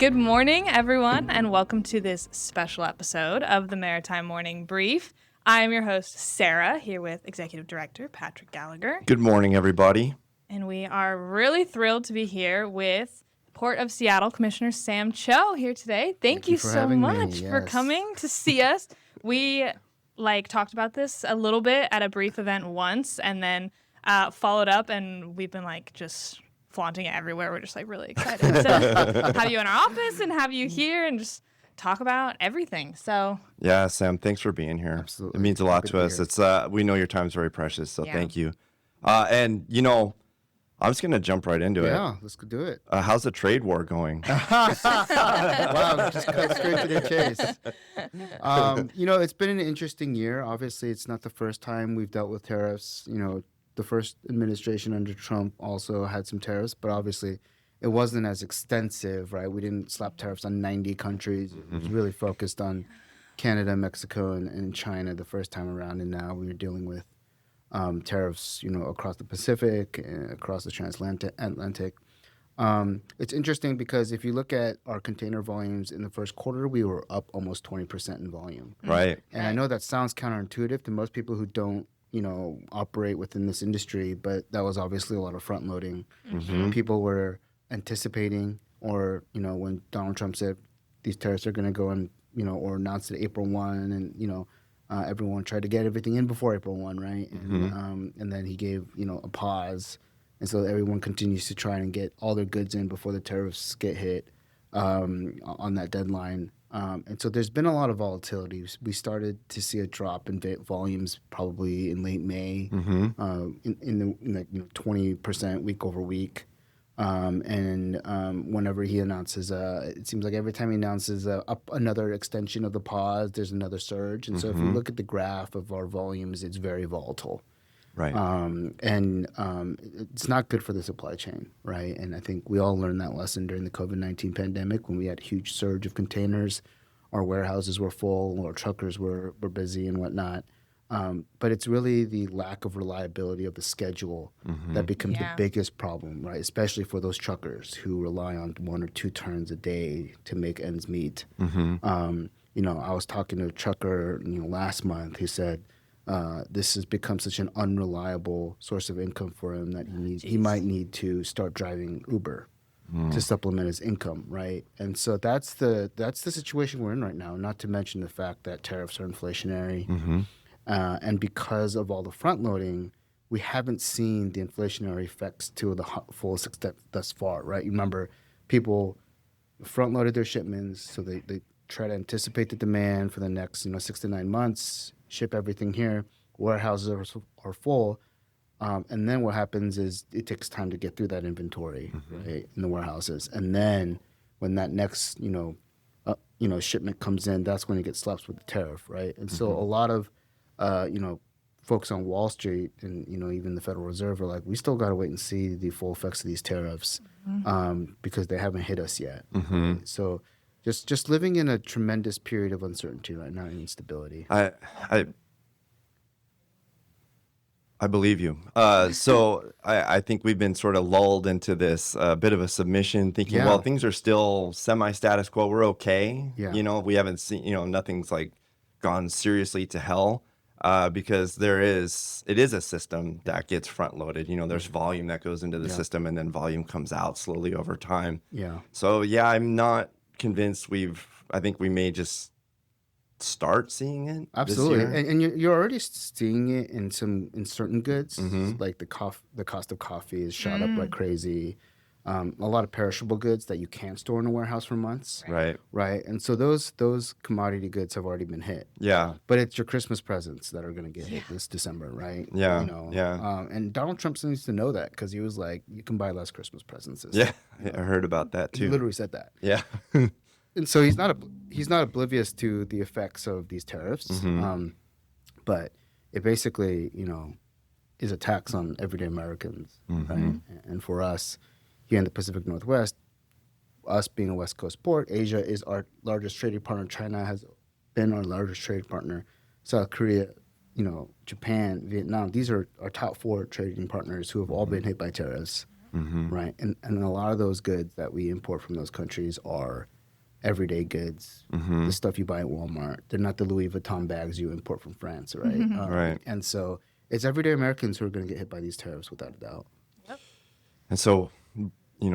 Good morning, everyone, and welcome to this special episode of the Maritime Morning Brief. I'm your host, Sarah, here with Executive Director Patrick Gallagher. Good morning, everybody. And we are really thrilled to be here with Port of Seattle Commissioner Sam Cho here today. Thank you so much for coming to see us. We talked about this a little bit at a brief event once and then followed up, and we've been just flaunting it everywhere. We're just really excited to have you in our office and have you here and just talk about everything. So yeah, Sam, thanks for being here. Absolutely. It means a lot to us. It's we know your time's very precious, so thank you. And I'm just gonna jump right into it. Yeah, let's go do it. How's the trade war going? Wow, just cut straight to the chase. It's been an interesting year. Obviously, it's not the first time we've dealt with tariffs. The first administration under Trump also had some tariffs, but obviously it wasn't as extensive, right? We didn't slap tariffs on 90 countries. It was really focused on Canada, Mexico, and China the first time around, and now we're dealing with tariffs, across the Pacific, across the transatlantic. It's interesting because if you look at our container volumes in the first quarter, we were up almost 20% in volume. Right. And I know that sounds counterintuitive to most people who don't operate within this industry, but that was obviously a lot of front loading. Mm-hmm. People were anticipating, or when Donald Trump said these tariffs are going to go and or announced it April 1, and everyone tried to get everything in before April 1, right? And then he gave a pause, and so everyone continues to try and get all their goods in before the tariffs get hit on that deadline. And so there's been a lot of volatility. We started to see a drop in volumes probably in late May, in the 20% week over week. Whenever he announces, it seems like every time he announces another extension of the pause, there's another surge. And so if you look at the graph of our volumes, it's very volatile. Right. It's not good for the supply chain, right? And I think we all learned that lesson during the COVID-19 pandemic when we had a huge surge of containers. Our warehouses were full, our truckers were busy and whatnot. But it's really the lack of reliability of the schedule that becomes the biggest problem, right? Especially for those truckers who rely on 1 or 2 turns a day to make ends meet. I was talking to a trucker last month who said, this has become such an unreliable source of income for him that he might need to start driving Uber to supplement his income, right? And so that's the situation we're in right now. Not to mention the fact that tariffs are inflationary, and because of all the front loading, we haven't seen the inflationary effects to the fullest extent thus far, right? You remember, people front loaded their shipments, so they try to anticipate the demand for the next 6 to 9 months. Ship everything here, warehouses are full, and then what happens is it takes time to get through that inventory right, in the warehouses, and then when that next shipment comes in, that's when it gets slapped with the tariff, right? And so a lot of folks on Wall Street and even the Federal Reserve are like, we still got to wait and see the full effects of these tariffs because they haven't hit us yet. Right? So just living in a tremendous period of uncertainty right now and instability. I believe you. So I think we've been sort of lulled into this bit of a submission, thinking, well, things are still semi-status quo. We're okay. Yeah. We haven't seen, nothing's gone seriously to hell because it is a system that gets front-loaded. There's volume that goes into the system, and then volume comes out slowly over time. Yeah. So I'm not convinced I think we may just start seeing it. Absolutely. This year. And you're already seeing it in certain goods. Like the cost of coffee is shot up like crazy. A lot of perishable goods that you can't store in a warehouse for months. Right. And so those commodity goods have already been hit. Yeah. But it's your Christmas presents that are going to get hit this December, right? Yeah. And Donald Trump needs to know that, because he was like, you can buy less Christmas presents. Yeah. I heard about that too. He literally said that. Yeah. And so he's not oblivious to the effects of these tariffs, but it basically is a tax on everyday Americans, right? And for us here in the Pacific Northwest, us being a West Coast port, Asia is our largest trading partner. China has been our largest trade partner. South Korea, Japan, Vietnam. These are our top 4 trading partners who have all been hit by tariffs, right? And a lot of those goods that we import from those countries are everyday goods, the stuff you buy at Walmart. They're not the Louis Vuitton bags you import from France, right? Right. And so it's everyday Americans who are going to get hit by these tariffs without a doubt. Yep. And so,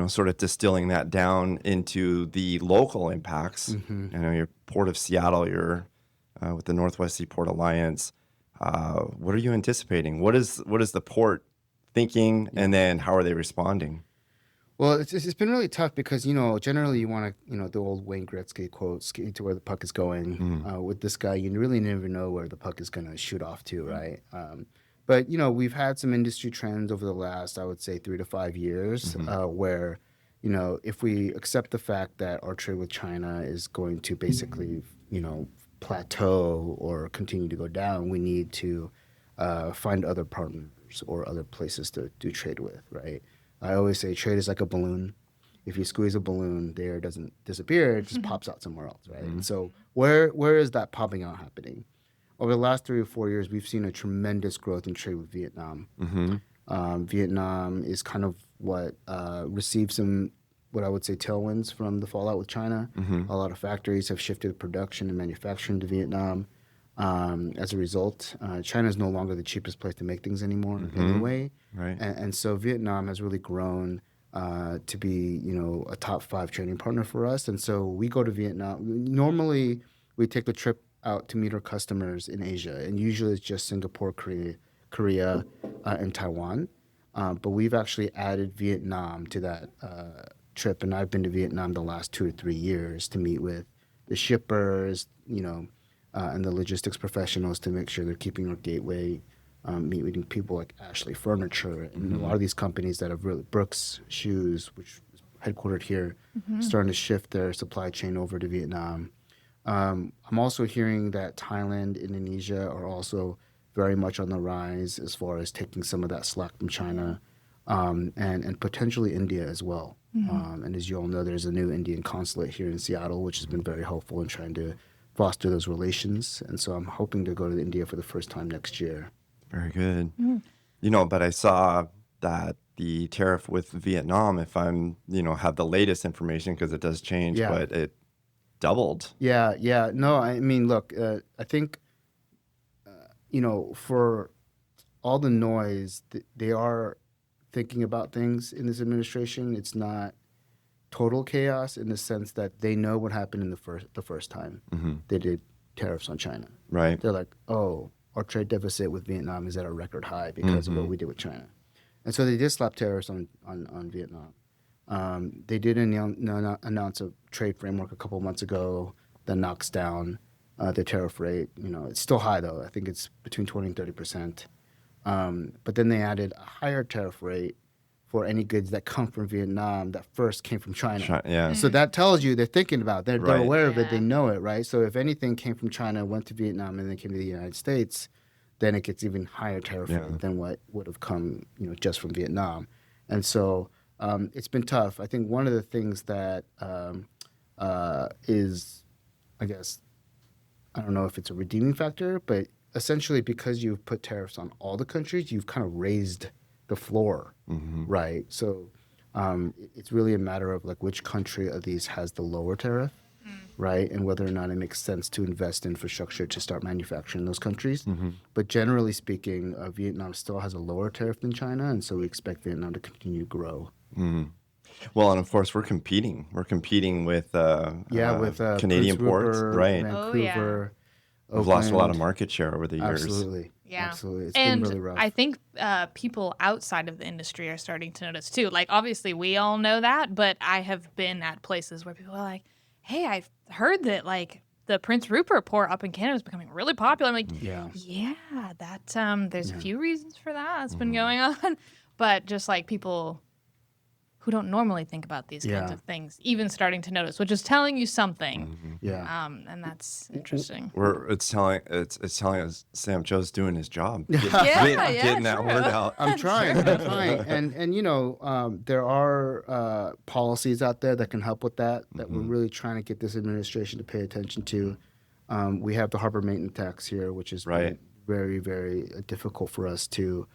sort of distilling that down into the local impacts. Your Port of Seattle, you're with the Northwest Seaport Alliance. What are you anticipating? What is the port thinking, and then how are they responding? Well, it's been really tough because, generally you want to, the old Wayne Gretzky quote, skate to where the puck is going. With this guy, you really never know where the puck is going to shoot off to, right? But, we've had some industry trends over the last, I would say, 3 to 5 years where, if we accept the fact that our trade with China is going to basically, plateau or continue to go down, we need to find other partners or other places to do trade with, right? I always say trade is like a balloon. If you squeeze a balloon, the air doesn't disappear; it just pops out somewhere else, right? And so, where is that popping out happening? Over the last 3 or 4 years, we've seen a tremendous growth in trade with Vietnam. Vietnam is kind of what received some, what I would say, tailwinds from the fallout with China. A lot of factories have shifted production and manufacturing to Vietnam. As a result, China is no longer the cheapest place to make things anymore anyway. Right. And so Vietnam has really grown to be, a top 5 trading partner for us. And so we go to Vietnam. Normally, we take the trip out to meet our customers in Asia. And usually it's just Singapore, Korea, and Taiwan. But we've actually added Vietnam to that trip. And I've been to Vietnam the last 2 or 3 years to meet with the shippers, and the logistics professionals to make sure they're keeping our gateway, meeting people like Ashley Furniture and a lot of these companies that have really, Brooks Shoes, which is headquartered here, starting to shift their supply chain over to Vietnam. I'm also hearing that Thailand, Indonesia are also very much on the rise as far as taking some of that slack from China, and potentially India as well. And as you all know, there's a new Indian consulate here in Seattle, which has been very helpful in trying to foster those relations. And so I'm hoping to go to India for the first time next year. Very good. But I saw that the tariff with Vietnam, if I'm, have the latest information, because it does change, but it doubled. Yeah. No, I mean, look, I think, for all the noise, they are thinking about things in this administration. It's not total chaos in the sense that they know what happened in the first time they did tariffs on China. Right. They're like, oh, our trade deficit with Vietnam is at a record high because of what we did with China. And so they did slap tariffs on Vietnam. They did announce a trade framework a couple of months ago that knocks down the tariff rate. It's still high, though. I think it's between 20 and 30%. But then they added a higher tariff rate for any goods that come from Vietnam that first came from China. Yeah. So that tells you they're thinking about it. They're Right. aware of it. They know it, right? So if anything came from China, went to Vietnam, and then came to the United States, then it gets even higher tariff rate than what would have come, just from Vietnam. And so it's been tough. I think one of the things that is, I guess, I don't know if it's a redeeming factor, but essentially because you've put tariffs on all the countries, you've kind of raised the floor, right? So it's really a matter of like which country of these has the lower tariff, right? And whether or not it makes sense to invest in infrastructure to start manufacturing in those countries. But generally speaking, Vietnam still has a lower tariff than China, and so we expect Vietnam to continue to grow. Well, and of course we're competing. We're competing with Canadian Prince ports, Rupert, right? Vancouver. We've lost a lot of market share over the years. Absolutely. Yeah. Absolutely. It's And been really rough. I think people outside of the industry are starting to notice too. Like, obviously, we all know that, but I have been at places where people are like, hey, I've heard that, like, the Prince Rupert port up in Canada is becoming really popular. I'm like, yeah, that there's a few reasons for that. That's been going on. But just, like, people who don't normally think about these kinds of things, even starting to notice, which is telling you something. And that's interesting. It's telling us Sam Cho's doing his job. Getting that word out. I'm trying. And there are policies out there that can help with that we're really trying to get this administration to pay attention to. We have the harbor maintenance tax here, which is very, very difficult for us to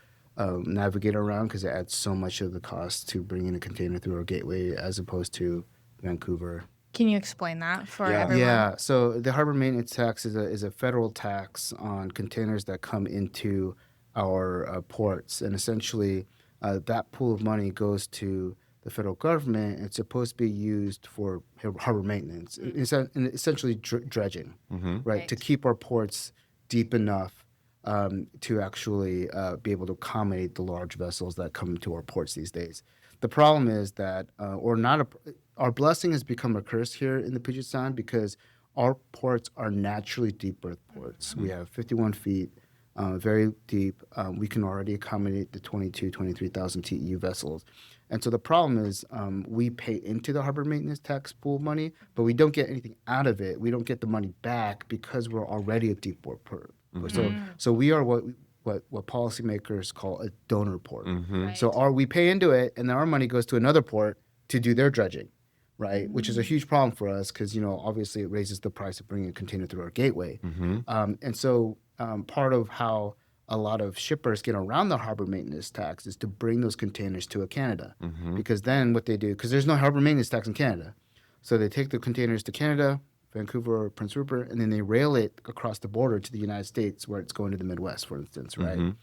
navigate around because it adds so much of the cost to bringing a container through our gateway as opposed to Vancouver Can you explain that for Yeah. everyone? Yeah, so the harbor maintenance tax is a federal tax on containers that come into our ports, and essentially that pool of money goes to the federal government. It's supposed to be used for harbor maintenance, and essentially dredging, right, to keep our ports deep enough to actually be able to accommodate the large vessels that come into our ports these days. The problem is that, our blessing has become a curse here in the Puget Sound because our ports are naturally deep berth ports. We have 51 feet, very deep. We can already accommodate the 23,000 TEU vessels. And so the problem is we pay into the harbor maintenance tax pool money, but we don't get anything out of it. We don't get the money back because we're already a deep berth port. So we are what policymakers call a donor port. Right. So we pay into it, and then our money goes to another port to do their dredging, right? Which is a huge problem for us because, obviously it raises the price of bringing a container through our gateway. And so part of how a lot of shippers get around the harbor maintenance tax is to bring those containers to Canada. Because then what they do, because there's no harbor maintenance tax in Canada, so they take the containers to Canada, Vancouver or Prince Rupert, and then they rail it across the border to the United States where it's going to the Midwest, for instance, right?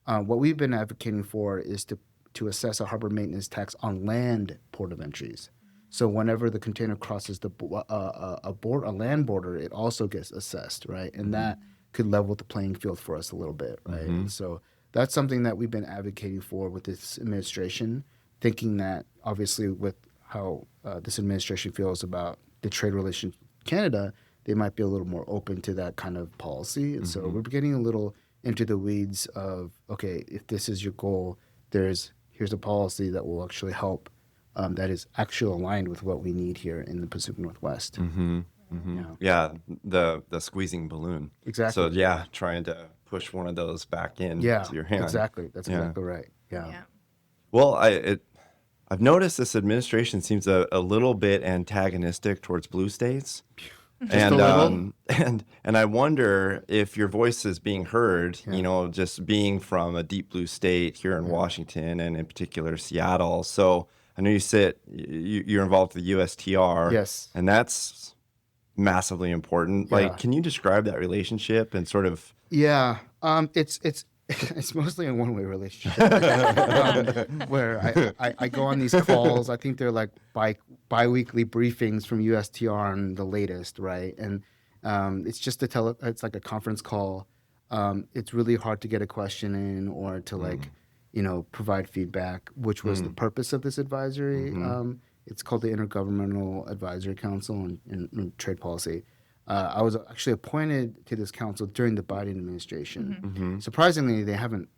What we've been advocating for is to assess a harbor maintenance tax on land port of entries. So whenever the container crosses a land border, it also gets assessed, right? And that could level the playing field for us a little bit, right? And so that's something that we've been advocating for with this administration, thinking that obviously with how this administration feels about the trade relations with Canada, they might be a little more open to that kind of policy. And so we're getting a little into the weeds of, okay, if this is your goal, here's a policy that will actually help, that is actually aligned with what we need here in the Pacific Northwest. Yeah, the squeezing balloon. Exactly. So yeah, trying to push one of those back in to your hand. Exactly. That's exactly right. Yeah. Well, I've noticed this administration seems a little bit antagonistic towards blue states. And a little? and I wonder if your voice is being heard, just being from a deep blue state here in Washington and in particular Seattle. So I know you're involved with the USTR. Yes. And that's massively important. Yeah. Like, can you describe that relationship and sort of? Yeah. It's mostly a one-way relationship where I go on these calls. I think they're like bi-weekly briefings from USTR on the latest, right? And it's just it's like a conference call. It's really hard to get a question in or to provide feedback, which was the purpose of this advisory. It's called the Intergovernmental Advisory Council on Trade Policy. I was actually appointed to this council during the Biden administration. Surprisingly, they haven't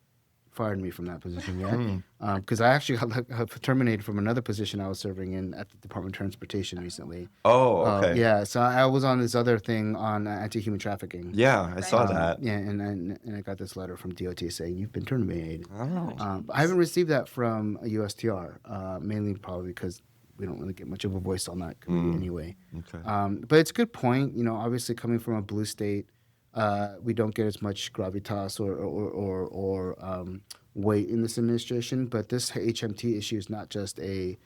fired me from that position yet, because I actually got terminated from another position I was serving in at the Department of Transportation recently. Oh, okay. Yeah, so I was on this other thing on anti-human trafficking. Yeah, I saw that. Yeah, and I got this letter from DOT saying you've been terminated. Oh. I haven't received that from a USTR, mainly probably because we don't really get much of a voice on that committee anyway. Okay. But it's a good point. Obviously coming from a blue state, we don't get as much gravitas or weight in this administration. But this HMT issue is not just a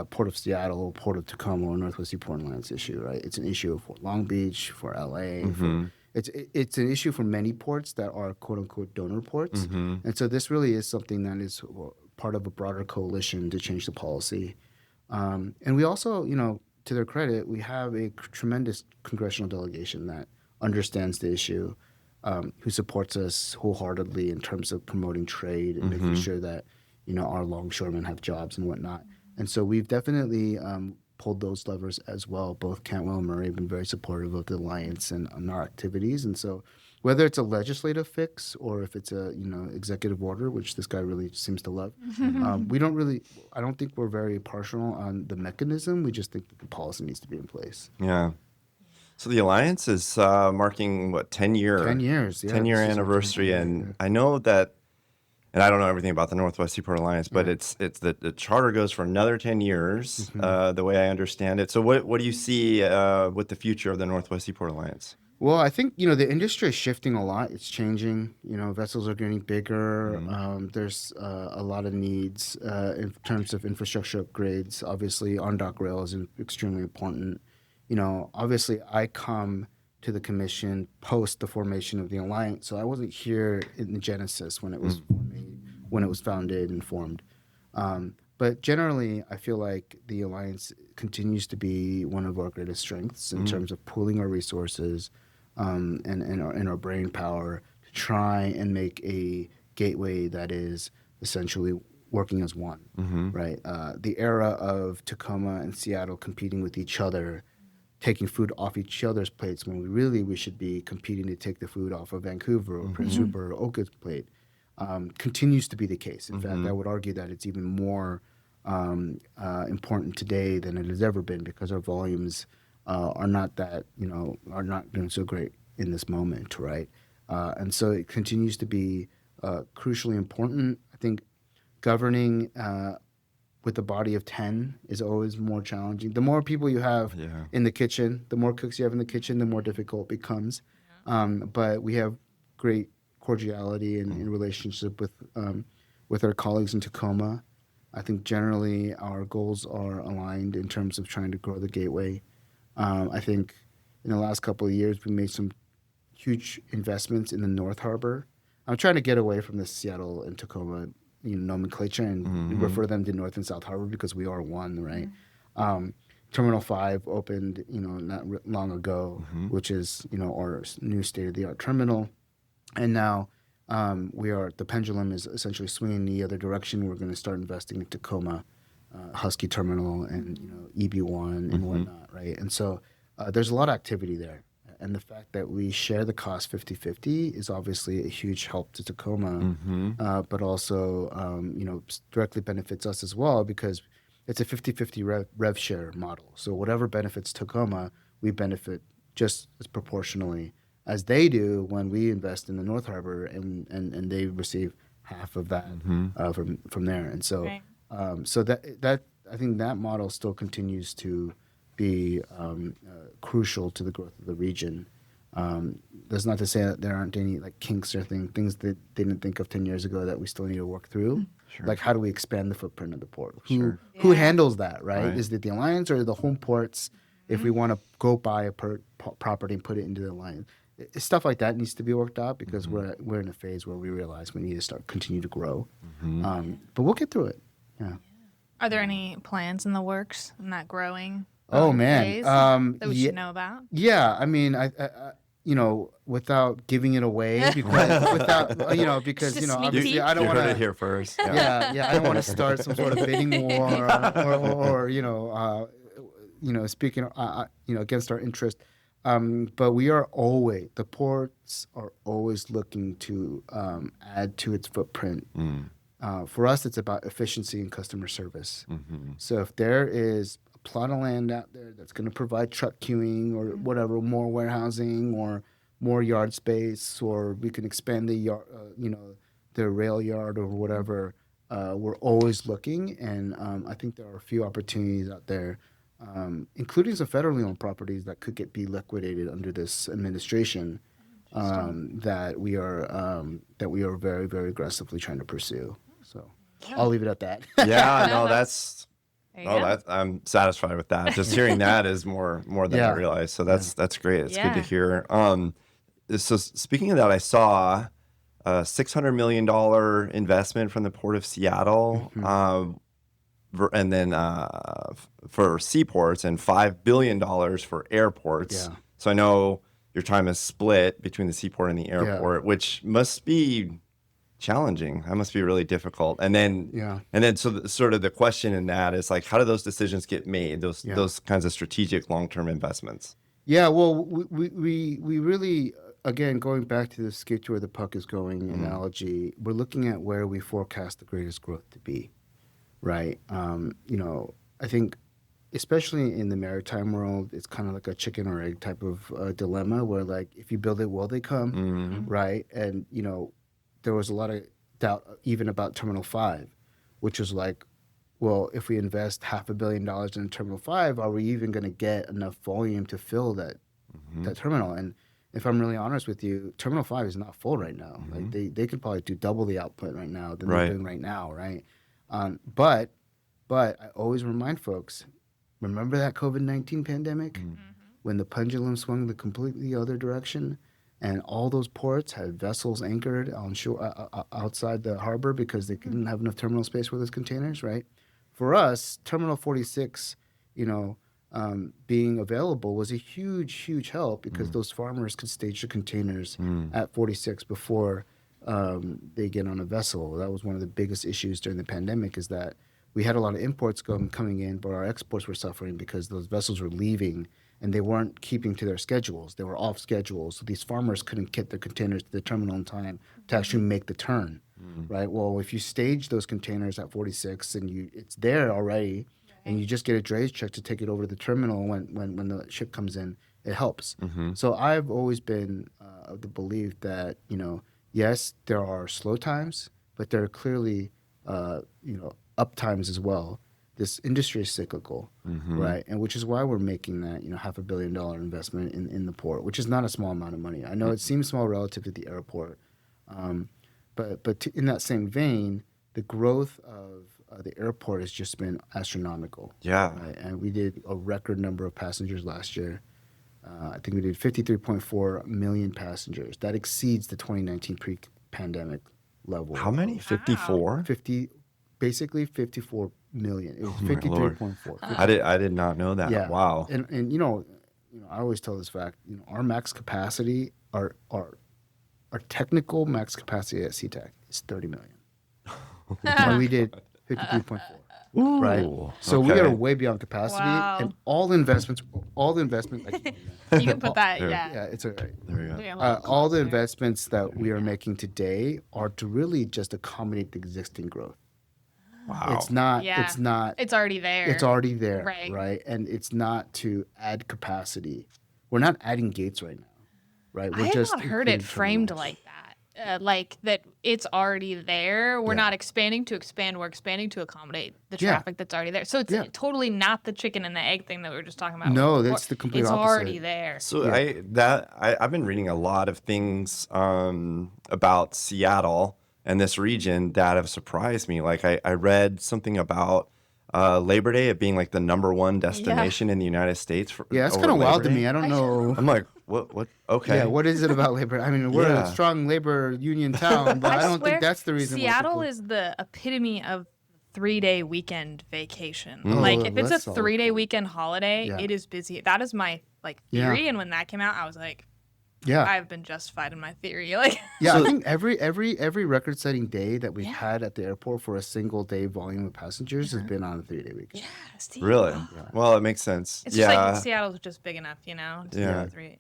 Port of Seattle, Port of Tacoma, or Northwest Seaports Alliance issue, right? It's an issue for Long Beach, for LA. It's an issue for many ports that are quote unquote donor ports. And so this really is something that is part of a broader coalition to change the policy. And we also, to their credit, we have a tremendous congressional delegation that understands the issue, who supports us wholeheartedly in terms of promoting trade and making sure that, our longshoremen have jobs and whatnot. And so we've definitely pulled those levers as well. Both Cantwell and Murray have been very supportive of the alliance and our activities. And so whether it's a legislative fix or if it's a executive order, which this guy really seems to love, I don't think we're very partial on the mechanism. We just think that the policy needs to be in place. Yeah. So the alliance is marking 10 years, 10-year anniversary, and I know that, and I don't know everything about the Northwest Seaport Alliance, but it's the charter goes for another 10 years, the way I understand it. So what do you see with the future of the Northwest Seaport Alliance? Well, I think, the industry is shifting a lot. It's changing. Vessels are getting bigger. There's a lot of needs in terms of infrastructure upgrades. Obviously, on-dock rail is extremely important. obviously I come to the commission post the formation of the alliance, so I wasn't here in the genesis when it was founded and formed. But generally, I feel like the alliance continues to be one of our greatest strengths in terms of pooling our resources and our brain power to try and make a gateway that is essentially working as one, right? The era of Tacoma and Seattle competing with each other, taking food off each other's plates when we should be competing to take the food off of Vancouver or Prince Rupert or Oka's plate, continues to be the case. In fact, I would argue that it's even more important today than it has ever been because our volumes are not doing so great in this moment, right? And so it continues to be crucially important. I think governing with a body of 10 is always more challenging. The more people you have in the kitchen, the more cooks you have in the kitchen, the more difficult it becomes. But we have great cordiality and relationship with our colleagues in Tacoma. I think generally our goals are aligned in terms of trying to grow the gateway. I think in the last couple of years we made some huge investments in the North Harbor. I'm trying to get away from the Seattle and Tacoma nomenclature and refer them to North and South Harbor because we are one, right? Terminal 5 opened, not long ago, which is, our new state-of-the-art terminal. And now the pendulum is essentially swinging the other direction. We're going to start investing in Tacoma, Husky Terminal, and, EB1 and whatnot, right? And so there's a lot of activity there. And the fact that we share the cost 50-50 is obviously a huge help to Tacoma, but also, directly benefits us as well because it's a 50-50 rev share model. So whatever benefits Tacoma, we benefit just as proportionally as they do when we invest in the North Harbor, and they receive half of that from there. And so, so that I think that model still continues to be crucial to the growth of the region. That's not to say that there aren't any kinks or things that they didn't think of 10 years ago that we still need to work through. Sure. Like how do we expand the footprint of the port? Who handles that, right? Is it the alliance or the home ports? If we want to go buy a property and put it into the alliance, stuff like that needs to be worked out because we're in a phase where we realize we need to continue to grow. But we'll get through it. Yeah. Are there any plans in the works in that growing? Oh man, that we should know about. Yeah, I mean, I without giving it away, because obviously I don't want to. You heard it here first. Yeah, I don't want to start some sort of bidding war or speaking against our interest. But the ports are always looking to add to its footprint. For us, it's about efficiency and customer service. So if there is plot of land out there that's going to provide truck queuing or whatever, more warehousing or more yard space, or we can expand the yard, the rail yard or whatever. We're always looking, and I think there are a few opportunities out there, including some federally owned properties that could be liquidated under this administration, that we are very, very aggressively trying to pursue. So I'll leave it at that. Yeah, no, that's. I'm satisfied with that. Just hearing that is more than I realized. So that's great. It's good to hear. So speaking of that, I saw a $600 million investment from the Port of Seattle, and then for seaports, and $5 billion for airports. Yeah. So I know your time is split between the seaport and the airport, which must be challenging. That must be really difficult. And then so sort of the question in that is how do those decisions get made? Those kinds of strategic long-term investments. Yeah, well, we really, again, going back to the skate to where the puck is going analogy, we're looking at where we forecast the greatest growth to be, right? I think especially in the maritime world, it's kind of like a chicken or egg type of dilemma where if you build it, will they come, right? And, there was a lot of doubt even about Terminal 5, which was well, if we invest $500 million in Terminal 5, are we even going to get enough volume to fill that terminal? And if I'm really honest with you, Terminal 5 is not full right now. They could probably do double the output right now than they're doing right now, right? But I always remind folks, remember that COVID-19 pandemic? when the pendulum swung the completely other direction, and all those ports had vessels anchored on shore outside the harbor because they didn't have enough terminal space for those containers, right? For us, Terminal 46, being available was a huge help because those farmers could stage the containers at 46 before they get on a vessel. That was one of the biggest issues during the pandemic, is that we had a lot of imports coming in, but our exports were suffering because those vessels were leaving and they weren't keeping to their schedules. They were off schedule. So these farmers couldn't get their containers to the terminal in time to actually make the turn, right? Well, if you stage those containers at 46 and it's there already, and you just get a drayage check to take it over to the terminal when the ship comes in, it helps. So I've always been of the belief that, yes, there are slow times, but there are clearly, up times as well. This industry is cyclical, right? And which is why we're making that, $500 million investment in the port, which is not a small amount of money. I know it seems small relative to the airport, but in that same vein, the growth of the airport has just been astronomical. Yeah. Right? And we did a record number of passengers last year. I think we did 53.4 million passengers. That exceeds the 2019 pre-pandemic level. How many? 54? Basically 54 million. It was 53.4. I did not know that. Yeah. Wow. And I always tell this fact. Our max capacity, our technical max capacity at SeaTac is 30 million. And we did 53.4. Right. So we are way beyond capacity, and all the investments. You can put that. Yeah, it's all right. There we go. All the investments that we are making today are to really just accommodate the existing growth. Wow. It's not. Yeah. It's not. It's already there. It's already there. Right. Right. And it's not to add capacity. We're not adding gates right now. Right. I have not heard it framed like that. Like that it's already there. We're not expanding to expand. We're expanding to accommodate the traffic that's already there. So it's totally not the chicken and the egg thing that we were just talking about. No, that's the complete opposite. It's already there. So I've been reading a lot of things about Seattle and this region that have surprised me. Like I read something about Labor Day, it being like the #1 destination in the United States. It's kind of wild to me. I don't know. I'm like, what? Okay. Yeah, what is it about labor? I mean, we're a strong labor union town, but I don't think that's the reason. Seattle is the epitome of 3-day weekend vacation. Oh, like if it's a that's 3-day weekend holiday, it is busy. That is my theory. And when that came out, I was like, I've been justified in my theory. Like, I think every record-setting day that we've had at the airport for a single day volume of passengers has been on a 3-day weekend. Yeah, Steve. Really? Well, it makes sense. It's just like Seattle's just big enough, to do 3.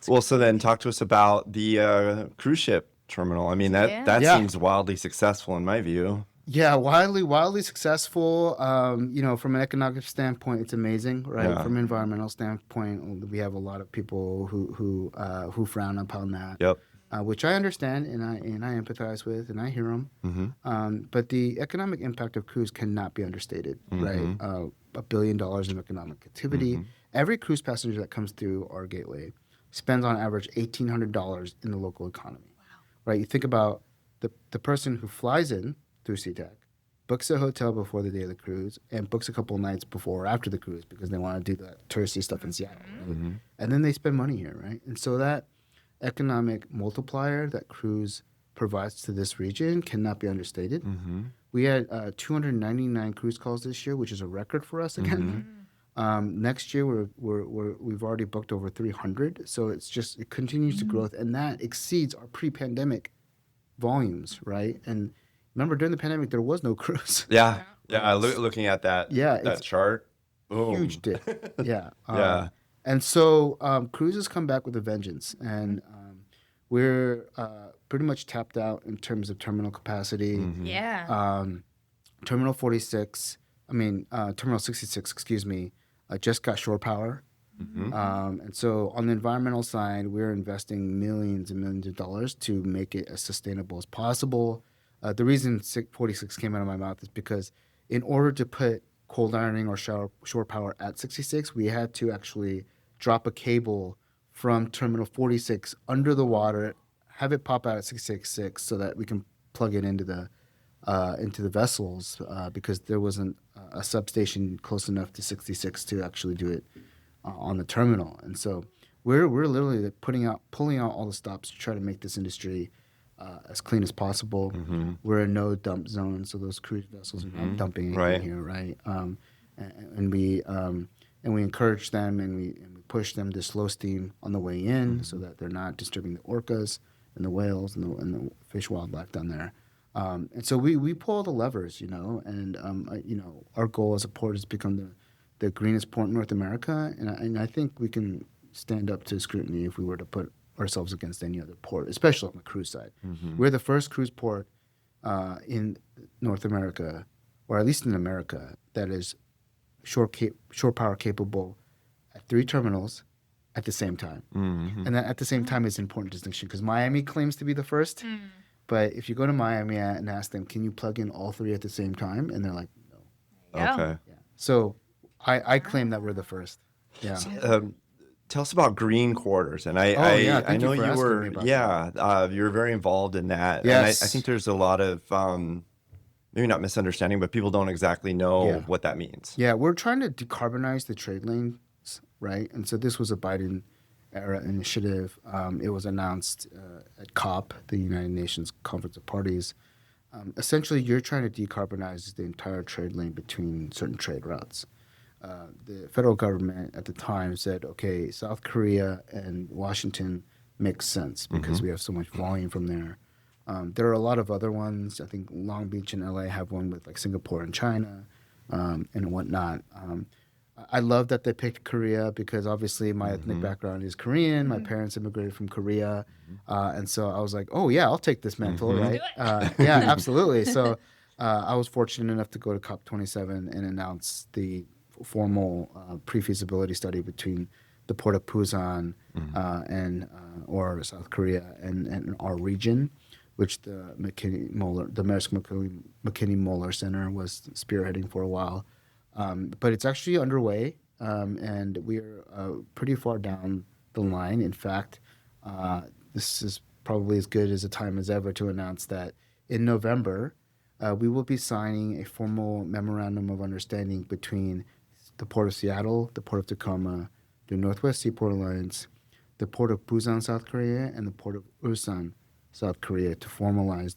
Well, so then talk to us about the cruise ship terminal. I mean, that seems wildly successful in my view. Yeah, wildly successful. From an economic standpoint, it's amazing, right? Yeah. From an environmental standpoint, we have a lot of people who frown upon that. Yep. Which I understand and I empathize with and I hear them. But the economic impact of cruise cannot be understated, right? $1 billion in economic activity. Every cruise passenger that comes through our gateway spends on average $1,800 in the local economy. Wow. Right? You think about the person who flies in through SeaTac, books a hotel before the day of the cruise, and books a couple of nights before or after the cruise because they want to do that touristy stuff in Seattle. Right? And then they spend money here, right? And so that economic multiplier that cruise provides to this region cannot be understated. We had 299 cruise calls this year, which is a record for us again. Next year, we've already booked over 300, so it continues to grow, and that exceeds our pre-pandemic volumes, right? And remember, during the pandemic, there was no cruise. Yeah. Looking at that chart, boom. Huge dip. Yeah. And so cruises come back with a vengeance, and we're pretty much tapped out in terms of terminal capacity. Terminal 46, Terminal 66, excuse me, just got shore power. And so on the environmental side, we're investing millions and millions of dollars to make it as sustainable as possible. The reason 46 came out of my mouth is because in order to put cold ironing or shore power at 66, we had to actually drop a cable from Terminal 46 under the water, have it pop out at 66 so that we can plug it into the vessels because there wasn't a substation close enough to 66 to actually do it on the terminal. And so we're literally pulling out all the stops to try to make this industry as clean as possible. We're a no dump zone, so those cruise vessels are not dumping anything here, right? And we encourage them and we push them to slow steam on the way in, so that they're not disturbing the orcas and the whales and the fish wildlife down there. And so we pull all the levers, and our goal as a port is to become the greenest port in North America, and I think we can stand up to scrutiny if we were to put ourselves against any other port, especially on the cruise side. We're the first cruise port in North America, or at least in America, that is shore power capable at 3 terminals at the same time. And that at the same time is an important distinction, because Miami claims to be the first, but if you go to Miami and ask them, can you plug in all 3 at the same time? And they're like, no. Okay. Yeah. So I claim that we're the first. Yeah. Tell us about green quarters. And I know you were, you were very involved in that. Yes. And I think there's a lot of, maybe not misunderstanding, but people don't exactly know what that means. Yeah, we're trying to decarbonize the trade lanes, right? And so this was a Biden era initiative. It was announced at COP, the United Nations Conference of Parties. Essentially, you're trying to decarbonize the entire trade lane between certain trade routes. The federal government at the time said, okay, South Korea and Washington makes sense because we have so much volume from there. There are a lot of other ones. I think Long Beach and LA have one with like Singapore and China and whatnot. I love that they picked Korea because obviously my ethnic background is Korean. My parents immigrated from Korea. And so I was like, oh, yeah, I'll take this mantle, right? Yeah, absolutely. So I was fortunate enough to go to COP27 and announce the formal pre-feasibility study between the Port of Busan or South Korea and our region, which the Maersk McKinney-Moller Center was spearheading for a while. But it's actually underway, and we're pretty far down the line. In fact, this is probably as good as a time as ever to announce that in November, we will be signing a formal memorandum of understanding between the Port of Seattle, the Port of Tacoma, the Northwest Seaport Alliance, the Port of Busan, South Korea, and the Port of Ulsan, South Korea, to formalize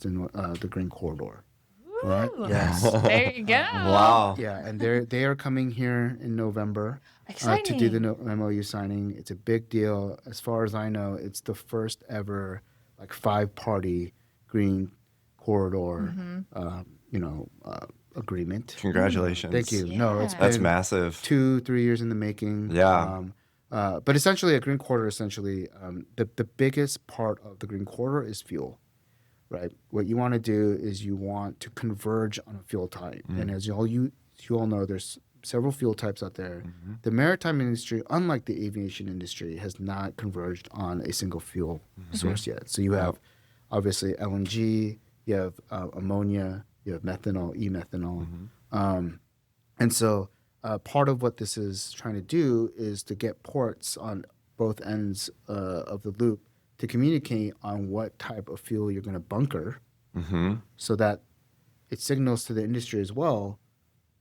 the Green Corridor. Ooh, right? Yes. There you go. Wow. Yeah, and they are coming here in November to do the MOU signing. It's a big deal. As far as I know, it's the first ever 5-party Green Corridor, agreement. Congratulations. Thank you. Yeah. No, That's massive. 2-3 years in the making. Yeah. But essentially, a Green Corridor, the biggest part of the Green Corridor is fuel, right? What you want to do is you want to converge on a fuel type. And as you all know, there's several fuel types out there. The maritime industry, unlike the aviation industry, has not converged on a single fuel source yet. So you have, obviously, LNG, you have ammonia, you have methanol, e-methanol. And so part of what this is trying to do is to get ports on both ends of the loop to communicate on what type of fuel you're going to bunker so that it signals to the industry as well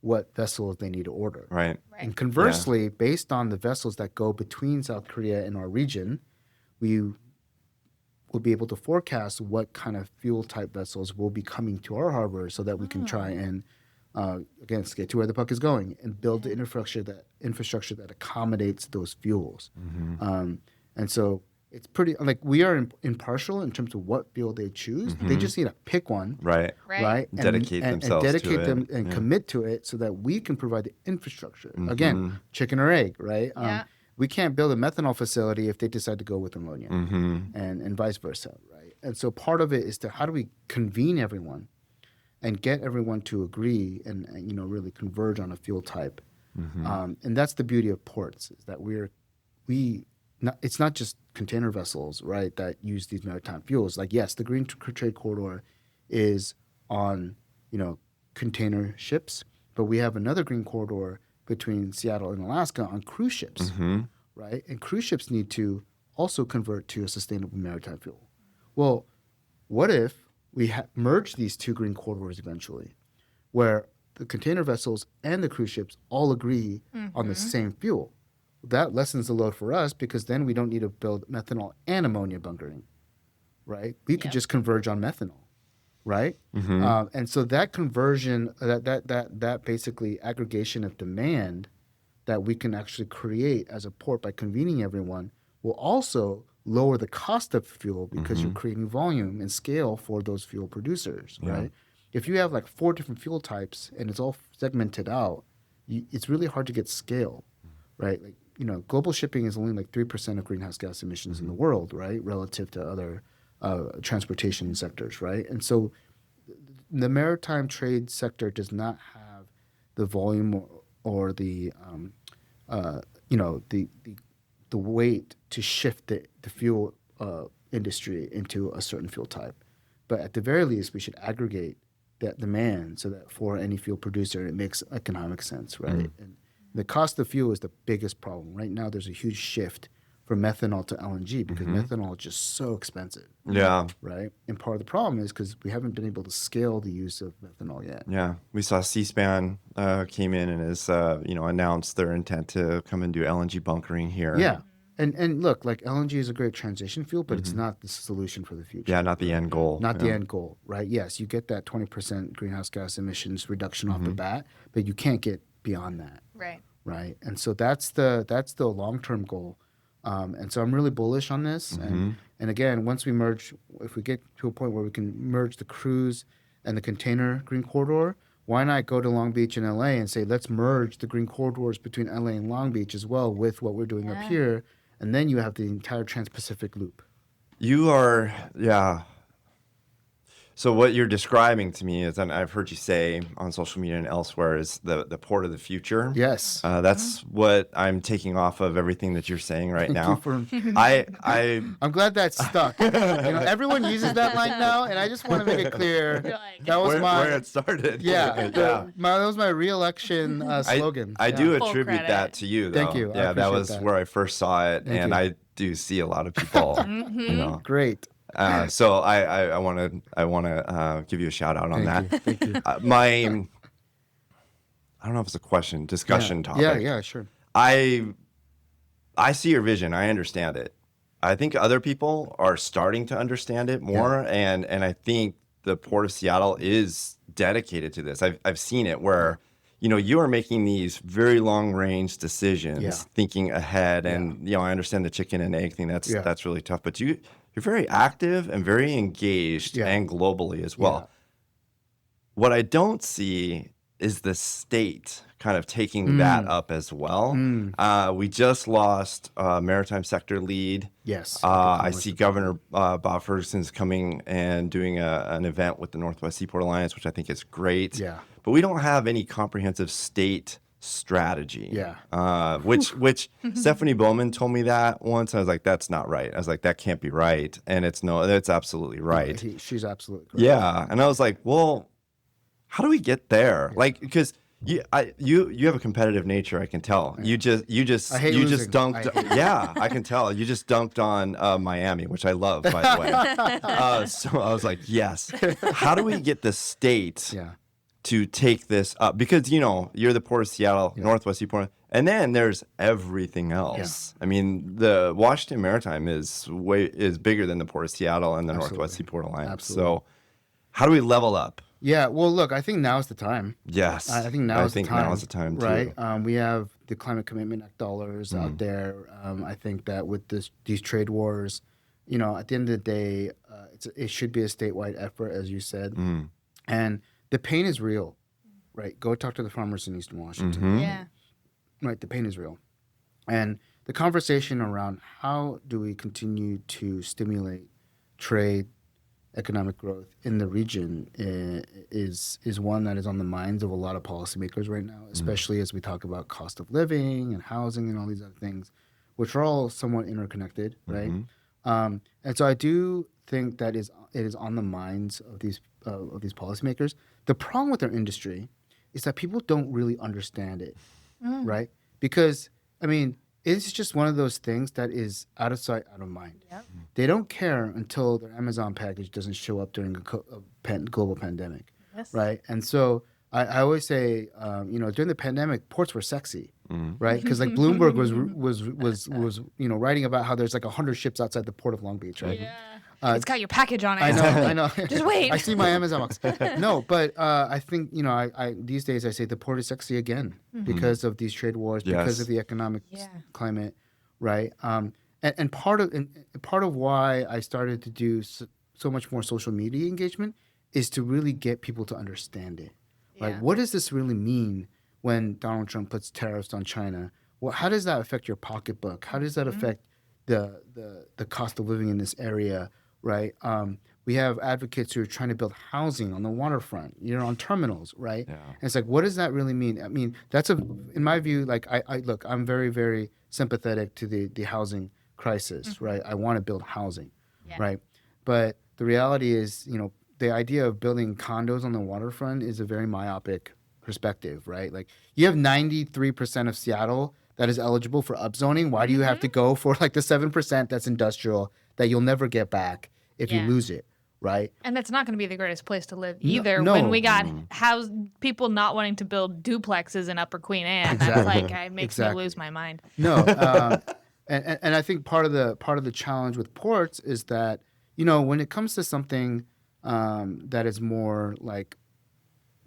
what vessels they need to order. Right. And conversely, based on the vessels that go between South Korea and our region, we will be able to forecast what kind of fuel type vessels will be coming to our harbor so that we can try and, again, skate to where the puck is going and build the infrastructure that accommodates those fuels. And so it's pretty, we are impartial in terms of what fuel they choose. They just need to pick one. Right. Right. Dedicate themselves and dedicate to them it. and commit to it so that we can provide the infrastructure. Again, chicken or egg, right? We can't build a methanol facility if they decide to go with ammonia and vice versa, right? And so part of it is how do we convene everyone and get everyone to agree and really converge on a fuel type. And that's the beauty of ports, is that it's not just container vessels, right, that use these maritime fuels. Yes, the Green Trade Corridor is on, container ships, but we have another Green Corridor between Seattle and Alaska on cruise ships, right? And cruise ships need to also convert to a sustainable maritime fuel. Well, what if we merge these two Green Corridors eventually, where the container vessels and the cruise ships all agree on the same fuel? that lessens the load for us because then we don't need to build methanol and ammonia bunkering, right? We could just converge on methanol, right? And so that conversion, that basically aggregation of demand that we can actually create as a port by convening everyone will also lower the cost of fuel because you're creating volume and scale for those fuel producers, right? If you have like 4 different fuel types and it's all segmented out, it's really hard to get scale, right? Like, global shipping is only like 3% of greenhouse gas emissions in the world, right? Relative to other transportation sectors, right? And so the maritime trade sector does not have the volume or the the weight to shift the fuel industry into a certain fuel type. But at the very least, we should aggregate that demand so that for any fuel producer, it makes economic sense, right? And the cost of fuel is the biggest problem. Right now, there's a huge shift from methanol to LNG because methanol is just so expensive. Yeah. Right? And part of the problem is because we haven't been able to scale the use of methanol yet. Yeah. We saw C-SPAN came in and has, announced their intent to come and do LNG bunkering here. Yeah. And look, like LNG is a great transition fuel, but it's not the solution for the future. Yeah, not the end goal. Not the end goal, right? Yes, you get that 20% greenhouse gas emissions reduction off the bat, but you can't get beyond that. Right. Right. And so that's the long-term goal. And so I'm really bullish on this. And again, once we merge, if we get to a point where we can merge the cruise and the container green corridor, why not go to Long Beach and LA and say, let's merge the green corridors between LA and Long Beach as well with what we're doing up here. And then you have the entire Trans-Pacific loop. You are, yeah. So what you're describing to me is, and I've heard you say on social media and elsewhere, is the port of the future. Yes. That's what I'm taking off of everything that you're saying right now. I'm glad that's stuck. Everyone uses that line now, and I just want to make it clear that was where it started. Yeah, that was my re-election slogan. I do attribute that to you, though. Thank you. Yeah, that was where I first saw it, and I do see a lot of people. Great. So I want to give you a shout out on that. Thank you. I don't know if it's a question, discussion topic. Yeah, sure. I see your vision. I understand it. I think other people are starting to understand it more, and I think the Port of Seattle is dedicated to this. I've seen it where, you are making these very long range decisions, thinking ahead, and I understand the chicken and egg thing. That's really tough, but you're very active and very engaged and globally as well. Yeah. What I don't see is the state kind of taking that up as well. We just lost maritime sector lead. Yes. I see Governor Bob Ferguson's coming and doing an event with the Northwest Seaport Alliance, which I think is great. Yeah. But we don't have any comprehensive state strategy. Yeah. Which Stephanie Bowman told me that once. I was like, that's not right. I was like, that can't be right. And it's absolutely right. She's absolutely correct. Yeah. And I was like, well, how do we get there? Yeah. Like, because you have a competitive nature, I can tell. Yeah. You just dunked. Yeah, I can tell. You just dunked on Miami, which I love, by the way. So I was like, yes. How do we get the state to take this up? Because you're the Port of Seattle, Northwest Seaport, and then there's everything else. Yeah. I mean, the Washington Maritime is bigger than the Port of Seattle and the Northwest Seaport Alliance. Absolutely. So how do we level up? Yeah, well, look, I think now is the time. Yes. I think now is the time, too. Right? We have the Climate Commitment Act dollars out there. I think that with these trade wars, at the end of the day, it should be a statewide effort, as you said. And the pain is real, right? Go talk to the farmers in Eastern Washington. Yeah. Right, the pain is real. And the conversation around how do we continue to stimulate trade, economic growth in the region is one that is on the minds of a lot of policymakers right now, especially as we talk about cost of living and housing and all these other things, which are all somewhat interconnected, right? And so I do think that it is on the minds of these policymakers. The problem with our industry is that people don't really understand it, right? Because, it's just one of those things that is out of sight, out of mind. Yep. They don't care until their Amazon package doesn't show up during a global pandemic, right? And so I always say, during the pandemic, ports were sexy, right? Because like Bloomberg was writing about how there's like 100 ships outside the port of Long Beach, right? Yeah. It's got your package on it. I know. Just wait. I see my Amazon box. No, but I think I these days I say the port is sexy again because of these trade wars, because of the economic climate, right? And part of why I started to do so much more social media engagement is to really get people to understand it. Like, what does this really mean when Donald Trump puts tariffs on China? Well, how does that affect your pocketbook? How does that affect the cost of living in this area, right? We have advocates who are trying to build housing on the waterfront, on terminals, right? Yeah. And it's like, what does that really mean? I mean, in my view, like, I look, I'm very, very sympathetic to the housing crisis, right? I want to build housing, right? But the reality is, the idea of building condos on the waterfront is a very myopic perspective, right? Like, you have 93% of Seattle that is eligible for upzoning. Why do you have to go for like the 7% that's industrial that you'll never get back if you lose it, right? And that's not going to be the greatest place to live either. No. When we got people not wanting to build duplexes in Upper Queen Anne, that's like it makes me lose my mind. No, and I think part of the challenge with ports is that when it comes to something that is more like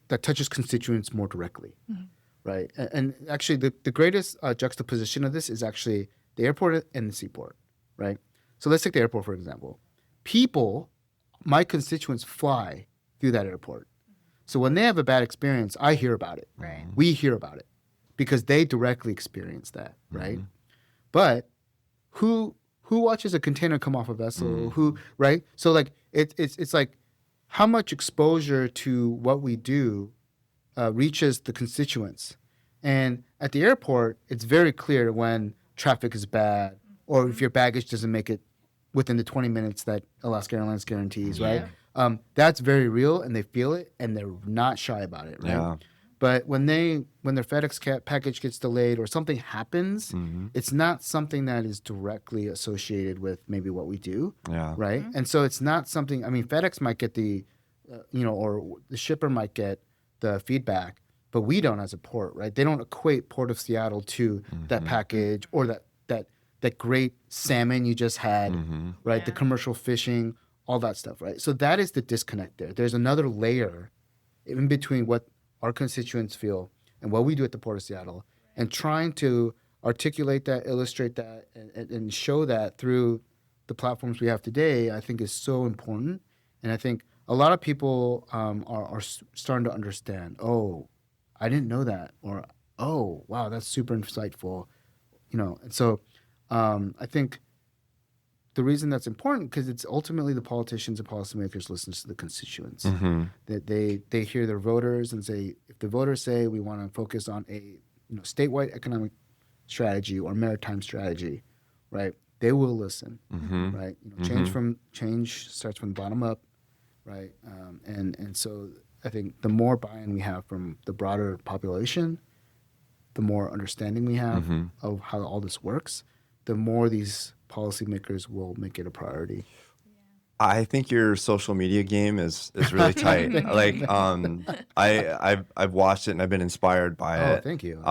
that touches constituents more directly. Right. And actually, the greatest juxtaposition of this is actually the airport and the seaport. Right. So let's take the airport, for example. My constituents fly through that airport. So when they have a bad experience, I hear about it. Right. We hear about it because they directly experience that. Right. But who watches a container come off a vessel? Who, right? So like it's like how much exposure to what we do reaches the constituents. And at the airport, it's very clear when traffic is bad or if your baggage doesn't make it within the 20 minutes that Alaska Airlines guarantees, right? That's very real, and they feel it, and they're not shy about it, right? Yeah. But when their FedEx package gets delayed or something happens, it's not something that is directly associated with maybe what we do, right? And so it's not something. I mean, FedEx might get or the shipper might get the feedback, but we don't as a port, right? They don't equate Port of Seattle to that package or that great salmon you just had, right? Yeah. The commercial fishing, all that stuff, right? So that is the disconnect there. There's another layer in between what our constituents feel and what we do at the Port of Seattle, and trying to articulate that, illustrate that, and show that through the platforms we have today, I think is so important. And I think a lot of people are starting to understand, oh, I didn't know that, or, oh, wow, that's super insightful, And so I think the reason that's important, because it's ultimately the politicians and policymakers listen to the constituents. That they hear their voters and say, if the voters say we want to focus on a statewide economic strategy or maritime strategy, right? They will listen, right? Change starts from the bottom up, right? And so I think the more buy-in we have from the broader population, the more understanding we have of how all this works, the more these policymakers will make it a priority. I think your social media game is really tight. Like I've watched it and I've been inspired by it. Oh, thank you.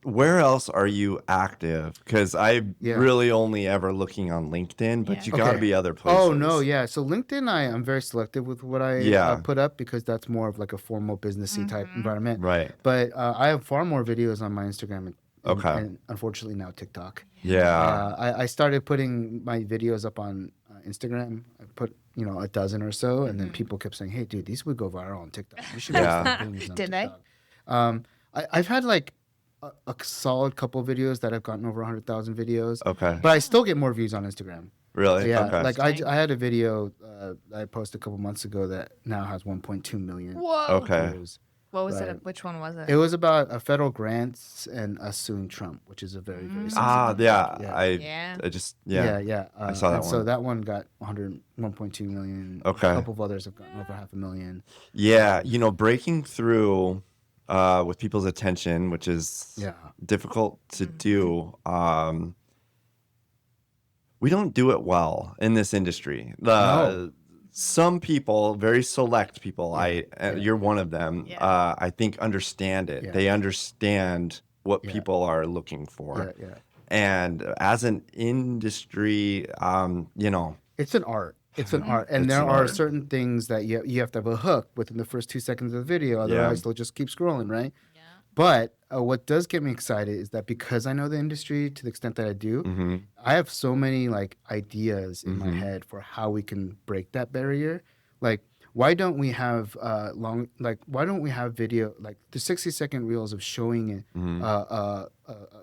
Where else are you active? Because I'm really only ever looking on LinkedIn, but you got to be other places. Oh, no, yeah. So LinkedIn, I'm very selective with what I put up because that's more of like a formal businessy type environment. Right. But I have far more videos on my Instagram and unfortunately now TikTok. Yeah. I started putting my videos up on Instagram. I put a dozen or so, and then people kept saying, "Hey, dude, these would go viral on TikTok. You should start putting these on TikTok." I've had like a solid couple videos that have gotten over 100,000 videos. Okay. But I still get more views on Instagram. Really? Yeah. Okay. Like I had a video I posted a couple months ago that now has 1.2 million. Whoa. Okay. views. What was it? Which one was it? It was about federal grants and us suing Trump, which is a very, very sensitive I just I saw that one. So that one got 1.2 million. Okay. A couple of others have gotten over 500,000. Yeah, breaking through with people's attention, which is difficult to do. We don't do it well in this industry. Some people, very select people, you're one of them, I think understand it. Yeah. They understand what people are looking for. Yeah. And as an industry, it's an art. It's an art, and there are certain things that you have to have a hook within the first 2 seconds of the video, otherwise they'll just keep scrolling, right? Yeah. But what does get me excited is that because I know the industry to the extent that I do, I have so many like ideas in my head for how we can break that barrier. Like, why don't we have why don't we have video like the 60-second reels of showing a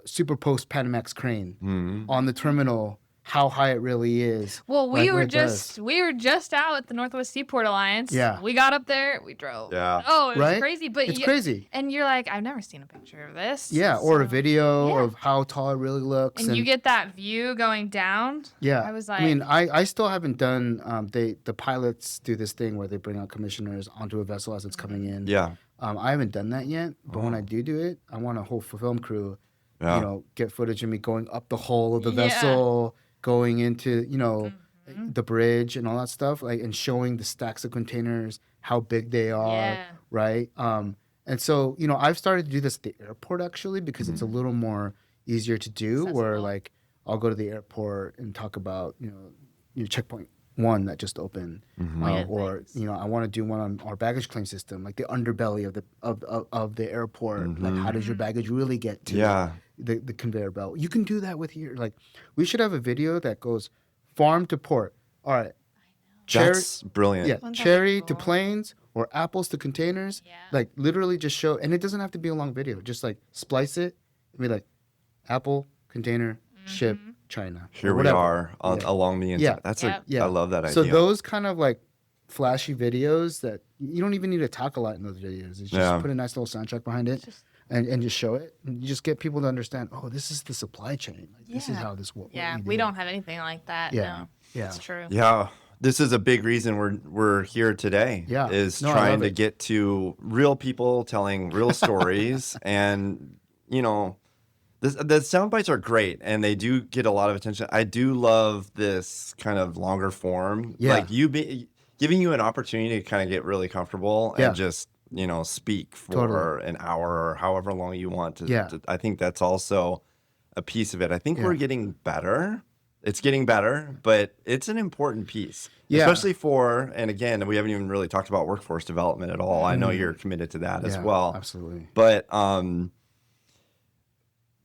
super post Panamax crane on the terminal, how high it really is. Well, we were just out at the Northwest Seaport Alliance. Yeah. We got up there, we drove. Yeah. Oh, it was crazy. But it's crazy. And you're like, I've never seen a picture of this. Yeah, or a video of how tall it really looks. And you get that view going down. Yeah. I was like, I mean, I still haven't done, the pilots do this thing where they bring out commissioners onto a vessel as it's coming in. Yeah. I haven't done that yet, but when I do it, I want a whole film crew, get footage of me going up the hull of the vessel, going into, the bridge and all that stuff, like, and showing the stacks of containers, how big they are, right? And so, I've started to do this at the airport actually, because it's a little more easier to do, where like I'll go to the airport and talk about, checkpoint 1 that just opened, or I want to do one on our baggage claim system, like the underbelly of the airport, like how does your baggage really get to the conveyor belt? You can do that with we should have a video that goes farm to port. All right, that's brilliant. Yeah, cherry to planes or apples to containers. Like literally just show, and it doesn't have to be a long video. Just like splice it and be like, apple container ship. China. Here we are along the inside. That's I love that idea. So those kind of like flashy videos that you don't even need to talk a lot in those videos. It's just put a nice little soundtrack behind it and just show it. And you just get people to understand, oh, this is the supply chain. Like, this is how this works. Yeah, we don't have anything like that. Yeah. No. Yeah. It's true. Yeah. This is a big reason we're here today. Yeah. Is trying to get to real people telling real stories. And, the sound bites are great, and they do get a lot of attention. I do love this kind of longer form, like giving you an opportunity to kind of get really comfortable and just speak for an hour or however long you want to. I think that's also a piece of it. I think we're getting better. It's getting better, but it's an important piece, especially for. And again, we haven't even really talked about workforce development at all. I know you're committed to that as well. Absolutely, but.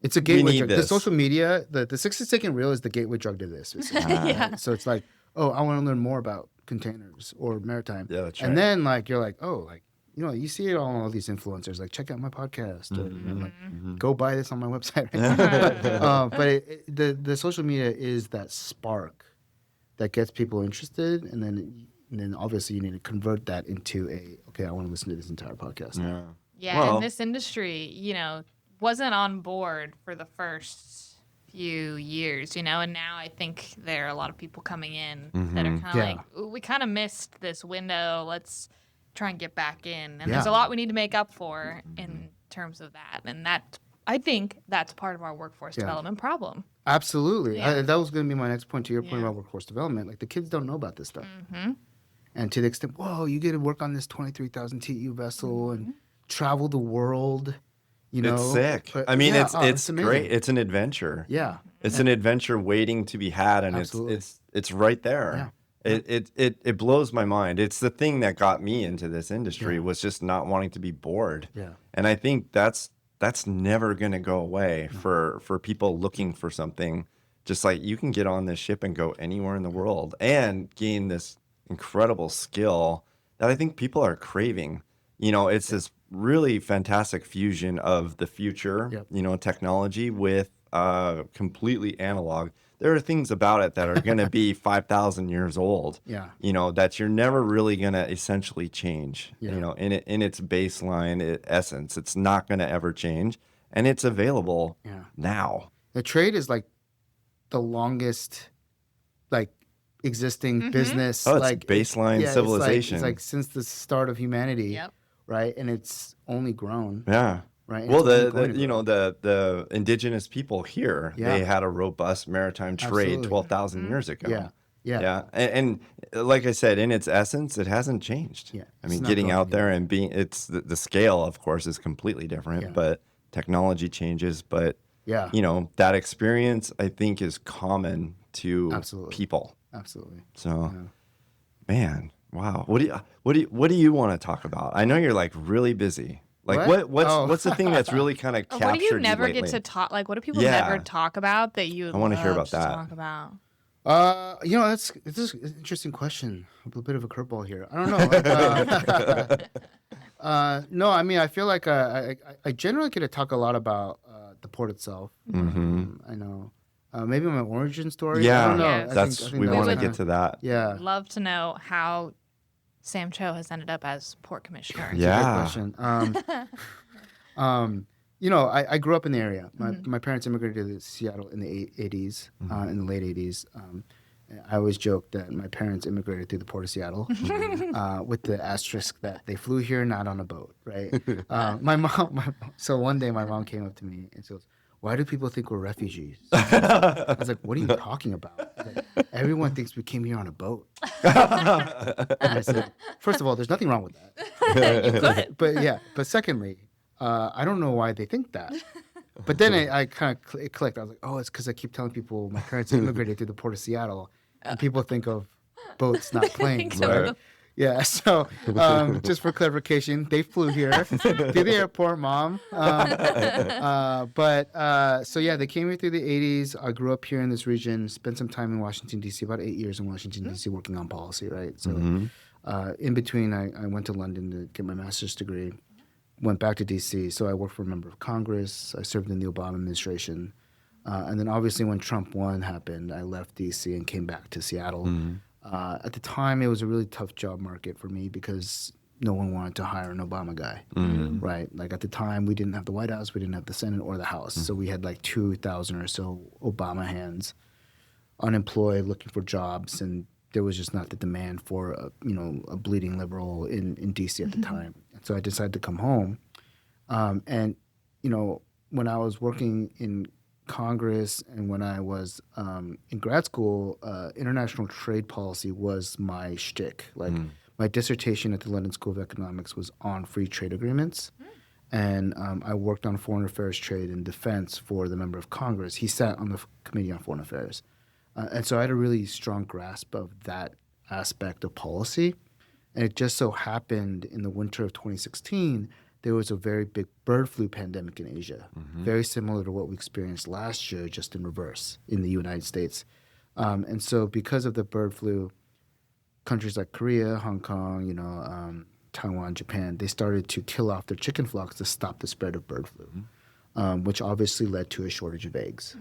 It's a gateway drug. The social media, the 60-second reel is the gateway drug to this. So it's like, oh, I want to learn more about containers or maritime. Yeah, that's right. And then you're like, oh, you see it on all these influencers, like check out my podcast or go buy this on my website. But the social media is that spark that gets people interested, and then obviously you need to convert that into I want to listen to this entire podcast. Yeah, and this industry, wasn't on board for the first few years, and now I think there are a lot of people coming in that are kind of like, ooh, we kind of missed this window. Let's try and get back in. And there's a lot we need to make up for in terms of that. And I think that's part of our workforce development problem. Absolutely. That was going to be my next point to your point about workforce development. Like the kids don't know about this stuff. And to the extent, whoa, you get to work on this 23,000 TEU vessel and travel the world. It's sick. But, I mean, it's great. It's an adventure. Yeah, it's an adventure waiting to be had, and it's right there. Yeah. It blows my mind. It's the thing that got me into this industry was just not wanting to be bored. Yeah, and I think that's never going to go away for people looking for something. Just like you can get on this ship and go anywhere in the world and gain this incredible skill that I think people are craving. It's this really fantastic fusion of the future, technology with completely analog. There are things about it that are going to be 5,000 years old, that you're never really going to essentially change, in its baseline essence. It's not going to ever change, and it's available now. The trade is like the longest, existing business. Oh, it's baseline civilization. It's like since the start of humanity. Yep. Right, and it's only grown. Yeah. Right. Well, the indigenous people here, they had a robust maritime trade 12,000 years ago. Yeah. And like I said, in its essence, it hasn't changed. Yeah. I mean, getting out there and being, it's the scale, of course, is completely different, but technology changes, but Yeah. that experience I think is common to Absolutely. people. Absolutely. So, man, wow. What do you want to talk about? I know you're like really busy. Like what's the thing that's really kind of captured what do you never lately? get to talk? Like, what do people never talk about that you would I want to hear love about to that. talk about? It's an interesting question. A bit of a curveball here. I don't know. No, I mean, I feel like I generally get to talk a lot about the port itself. I know. Maybe my origin story. Yeah, I don't know. Yes. I think we that want to kinda- get to that. Yeah. Love to know how Sam Cho has ended up as port commissioner. Yeah. Good question. I grew up in the area. My parents immigrated to Seattle in the 80s, in the late 80s. I always joke that my parents immigrated through the port of Seattle, with the asterisk that they flew here not on a boat, right? So one day my mom came up to me and she goes, "Why do people think we're refugees?" I was like, "What are you talking about?" Like, everyone thinks we came here on a boat. And I said, first of all, there's nothing wrong with that. You could. But secondly, I don't know why they think that. But then I kind of it clicked. I was like, oh, it's because I keep telling people my parents immigrated through the port of Seattle, and people think of boats, not planes, right? Yeah. So just for clarification, they flew here to the airport, Mom. So yeah, they came here through the 80s. I grew up here in this region, spent some time in Washington, D.C., about 8 years in Washington, D.C., working on policy, right? So in between, I went to London to get my master's degree. Went back to D.C., so I worked for a member of Congress. I served in the Obama administration. And then obviously when Trump 1 happened, I left D.C. and came back to Seattle. At the time, it was a really tough job market for me because no one wanted to hire an Obama guy, right? Like at the time, we didn't have the White House, we didn't have the Senate or the House. So we had like 2,000 or so Obama hands unemployed, looking for jobs, and there was just not the demand for a bleeding liberal in D.C. at the time. So I decided to come home. And when I was working in Congress and when I was in grad school, international trade policy was my shtick. Like my dissertation at the London School of Economics was on free trade agreements. And I worked on foreign affairs, trade, and defense for the member of Congress. He sat on the Committee on Foreign Affairs. And so I had a really strong grasp of that aspect of policy. And it just so happened in the winter of 2016, there was a very big bird flu pandemic in Asia, very similar to what we experienced last year, just in reverse in the United States. And so because of the bird flu, countries like Korea, Hong Kong, Taiwan, Japan, they started to kill off their chicken flocks to stop the spread of bird flu, which obviously led to a shortage of eggs.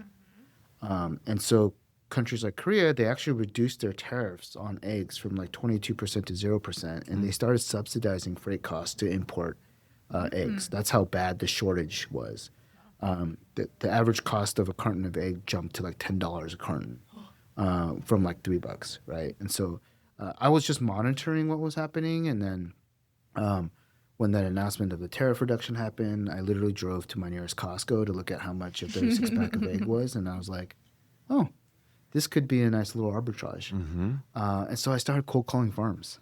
And so countries like Korea, they actually reduced their tariffs on eggs from like 22% to 0%, and they started subsidizing freight costs to import eggs. That's how bad the shortage was. The average cost of a carton of egg jumped to like $10 a carton from like $3, right? And so I was just monitoring what was happening, and then when that announcement of the tariff reduction happened, I literally drove to my nearest Costco to look at how much a 36-pack of egg was, and I was like, oh, this could be a nice little arbitrage. And so I started cold calling farms.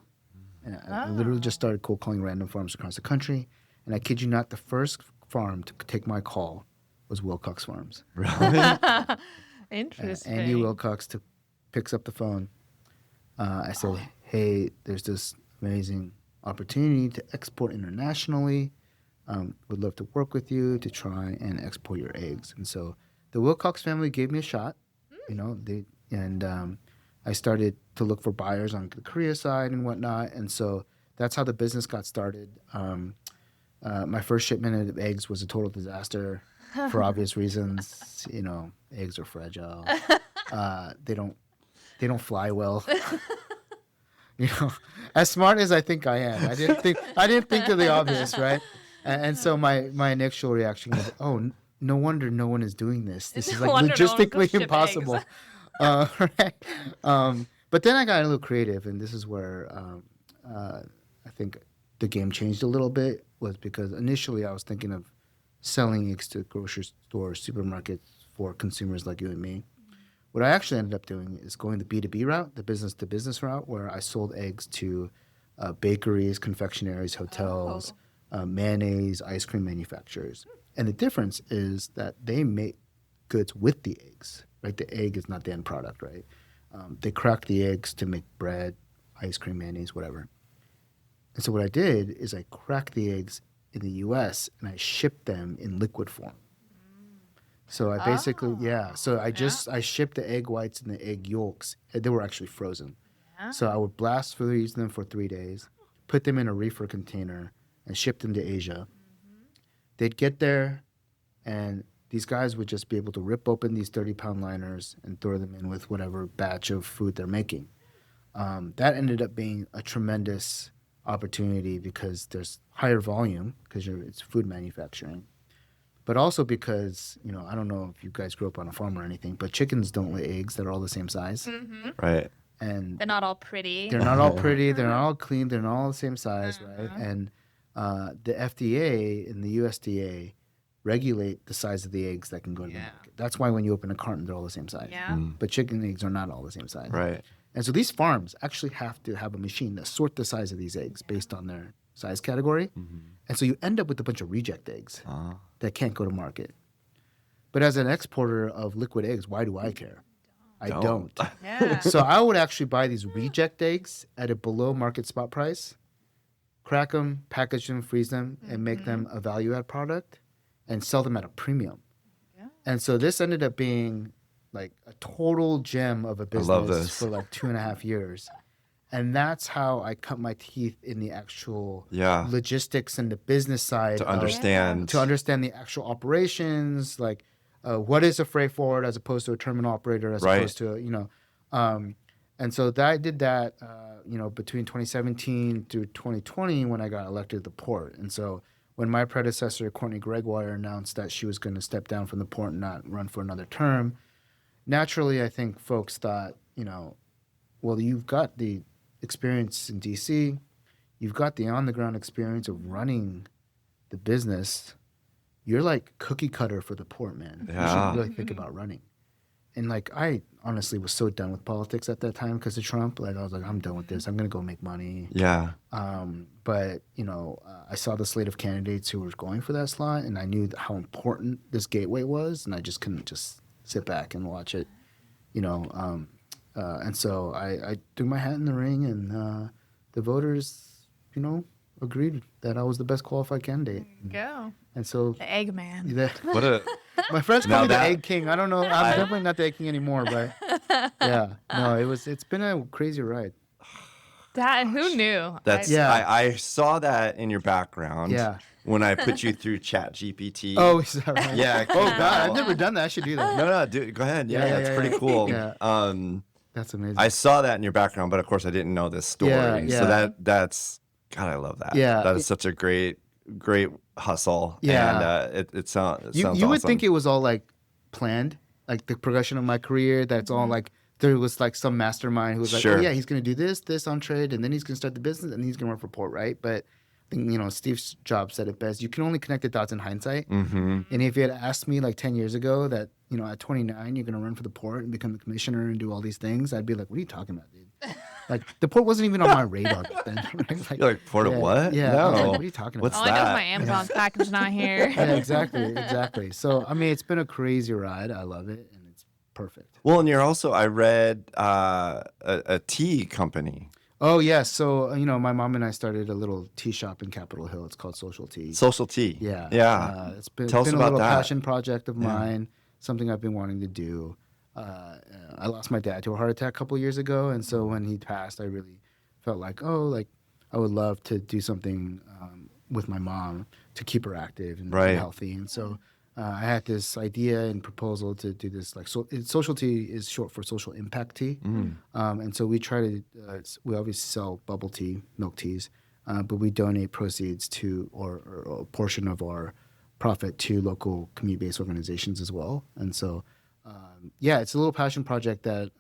And I literally just started cold calling random farms across the country. And I kid you not, the first farm to take my call was Wilcox Farms. Really? Interesting. Andy Wilcox picks up the phone. I said, hey, there's this amazing opportunity to export internationally. Would love to work with you to try and export your eggs. And so the Wilcox family gave me a shot. I started to look for buyers on the Korea side and whatnot, and so that's how the business got started. My first shipment of eggs was a total disaster for obvious reasons. Eggs are fragile. They don't fly well. As smart as I think I am, I didn't think of the obvious, right? And so my initial reaction was, oh. No wonder no one is doing this. This is like logistically impossible. Right? But then I got a little creative, and this is where I think the game changed a little bit, was because initially I was thinking of selling eggs to grocery stores, supermarkets for consumers like you and me. What I actually ended up doing is going the B2B route, the business-to-business route, where I sold eggs to bakeries, confectionaries, hotels, mayonnaise, ice cream manufacturers. And the difference is that they make goods with the eggs, right? The egg is not the end product, right? They crack the eggs to make bread, ice cream, mayonnaise, whatever. And so what I did is I cracked the eggs in the U.S. and I shipped them in liquid form. So I basically, I shipped the egg whites and the egg yolks. They were actually frozen. Yeah. So I would blast freeze them for 3 days, put them in a reefer container, and ship them to Asia. They'd get there, and these guys would just be able to rip open these 30-pound liners and throw them in with whatever batch of food they're making. That ended up being a tremendous opportunity because there's higher volume because it's food manufacturing. But also because, I don't know if you guys grew up on a farm or anything, but chickens don't lay eggs that are all the same size. Mm-hmm. Right. And they're not all pretty. They're not all pretty. They're not all clean. They're not all the same size, right? And the FDA and the USDA regulate the size of the eggs that can go to the market. That's why when you open a carton, they're all the same size. Yeah. But chicken eggs are not all the same size. Right. And so these farms actually have to have a machine that sort the size of these eggs based on their size category. Mm-hmm. And so you end up with a bunch of reject eggs that can't go to market. But as an exporter of liquid eggs, why do I care? I don't. Yeah. So I would actually buy these reject eggs at a below market spot price, crack them, package them, freeze them, and make them a value add product and sell them at a premium. Yeah. And so this ended up being like a total gem of a business for like 2.5 years. And that's how I cut my teeth in the actual logistics and the business side. To understand the actual operations, like what is a freight forward as opposed to a terminal operator as opposed to, and so I did that, between 2017 through 2020 when I got elected to the port. And so when my predecessor, Courtney Gregoire, announced that she was going to step down from the port and not run for another term, naturally, I think folks thought, well, you've got the experience in D.C., you've got the on-the-ground experience of running the business. You're like cookie cutter for the port, man. Yeah. You should really think about running. And like, I honestly was so done with politics at that time because of Trump. Like, I was like, I'm done with this. I'm going to go make money. Yeah. But, I saw the slate of candidates who were going for that slot, and I knew how important this gateway was, and I just couldn't just sit back and watch it, and so I threw my hat in the ring, and the voters, agreed that I was the best qualified candidate. There you go. And so the egg man. My friends call me the egg king. I don't know. I'm definitely not the egg king anymore, but yeah. No, it's been a crazy ride. Who knew? I saw that in your background. Yeah. When I put you through ChatGPT. Oh, is that right? Yeah. Oh God, I've never done that. I should do that. No, dude, go ahead. Yeah, it's pretty cool. Yeah. That's amazing. I saw that in your background, but of course I didn't know this story. Yeah. So that's God, I love that. Yeah. That is such a great hustle. Yeah. And it sounds you awesome. would think it was all like planned, like the progression of my career. That's all like there was like some mastermind who was like, oh yeah, he's going to do this on trade, and then he's going to start the business, and then he's going to work for port, right? But I think, Steve Jobs said it best. You can only connect the dots in hindsight. Mm-hmm. And if you had asked me like 10 years ago that, at 29, you're going to run for the port and become a commissioner and do all these things, I'd be like, what are you talking about, dude? Like, the port wasn't even on my radar then. Right? You're like, port of what? Yeah. No. Like, what are you talking about? All I know is my Amazon package not here. Yeah, exactly. So, I mean, it's been a crazy ride. I love it, and it's perfect. Well, and you're also, I read a tea company. Oh, yes. So, my mom and I started a little tea shop in Capitol Hill. It's called Social Tea. Social Tea. Yeah. Yeah. It's been Tell us a about little that. passion project of mine, something I've been wanting to do. I lost my dad to a heart attack a couple years ago, and so when he passed, I really felt like, I would love to do something with my mom to keep her active and healthy. And so I had this idea and proposal to do this. Social tea is short for social impact tea, and so we try to. We obviously sell bubble tea, milk teas, but we donate proceeds to or a portion of our profit to local community-based organizations as well. And so, it's a little passion project that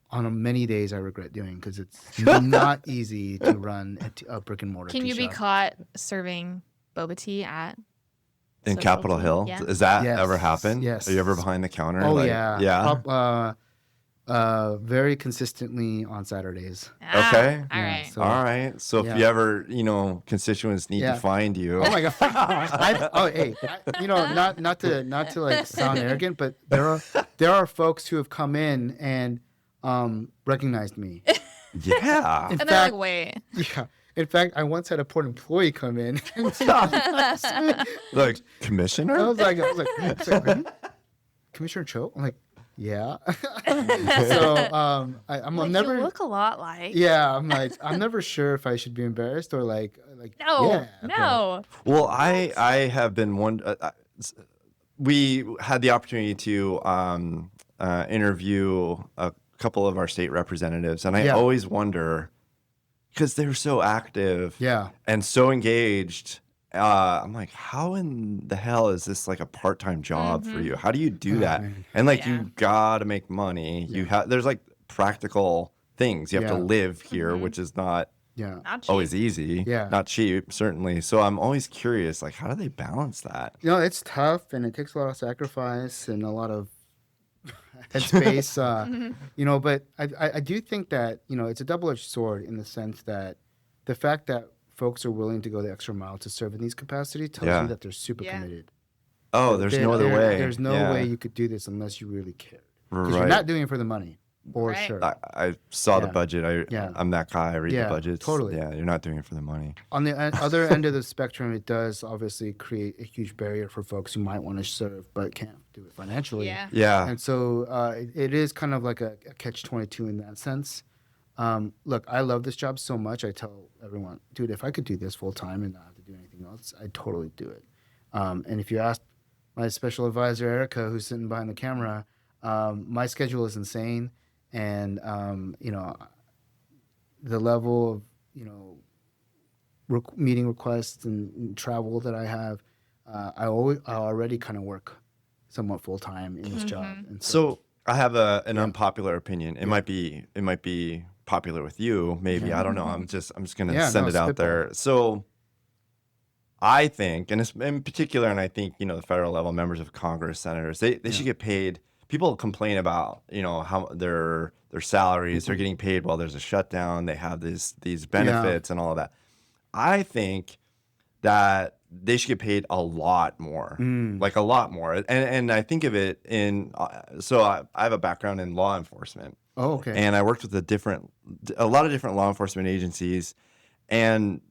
on many days I regret doing because it's not easy to run a brick and mortar. Can you be caught serving boba tea in Capitol Hill? Yeah. Is that ever happened? Yes. Are you ever behind the counter? Oh, yeah. Yeah. Very consistently on Saturdays. Okay. All right. So, All right. So if you ever, constituents need to find you. Oh my God. Not to like sound arrogant, but there are folks who have come in and recognized me. Yeah. And they're like, wait. Yeah. In fact, I once had a port employee come in. Like, commissioner? I was like, "Are you Commissioner Cho?" I'm like, yeah. So I'm Like, never. you look a lot like. Yeah, I'm never sure if I should be embarrassed or like. No, yeah, no. Well, I have been one. We had the opportunity to interview a couple of our state representatives, and I always wonder, because they're so active and so engaged. I'm like, how in the hell is this like a part-time job for you? How do you do that? Man. And like, you gotta make money. You have there's like practical things. You have to live here, which is not Not cheap. always easy. Not cheap, certainly. So I'm always curious, like, how do they balance that? It's tough and it takes a lot of sacrifice and a lot of headspace. But I do think that it's a double-edged sword in the sense that the fact that folks are willing to go the extra mile to serve in these capacities tells you that they're super committed. Oh, there's no other way. There's no way you could do this unless you really cared. Because you're not doing it for the money, for sure. I saw the budget. I'm that guy. I read the budgets. Totally. Yeah, you're not doing it for the money. On the other end of the spectrum, it does obviously create a huge barrier for folks who might want to serve but can't do it financially. Yeah. And so it is kind of like a catch-22 in that sense. Look, I love this job so much. I tell everyone, dude, if I could do this full time and not have to do anything else, I'd totally do it. And if you ask my special advisor, Erica, who's sitting behind the camera, my schedule is insane. And, the level of, meeting requests and travel that I have, I already kind of work somewhat full time in this job. And So I have an unpopular opinion. It might be popular with you, maybe. I don't know. I'm just gonna send it out there. So I think, and it's in particular, and I think the federal level members of Congress, senators, they should get paid. People complain about how their salaries are getting paid while there's a shutdown. They have these benefits and all of that. I think that they should get paid a lot more, like a lot more. And I think of it in so I have a background in law enforcement. Oh, okay. And I worked with a lot of different law enforcement agencies, and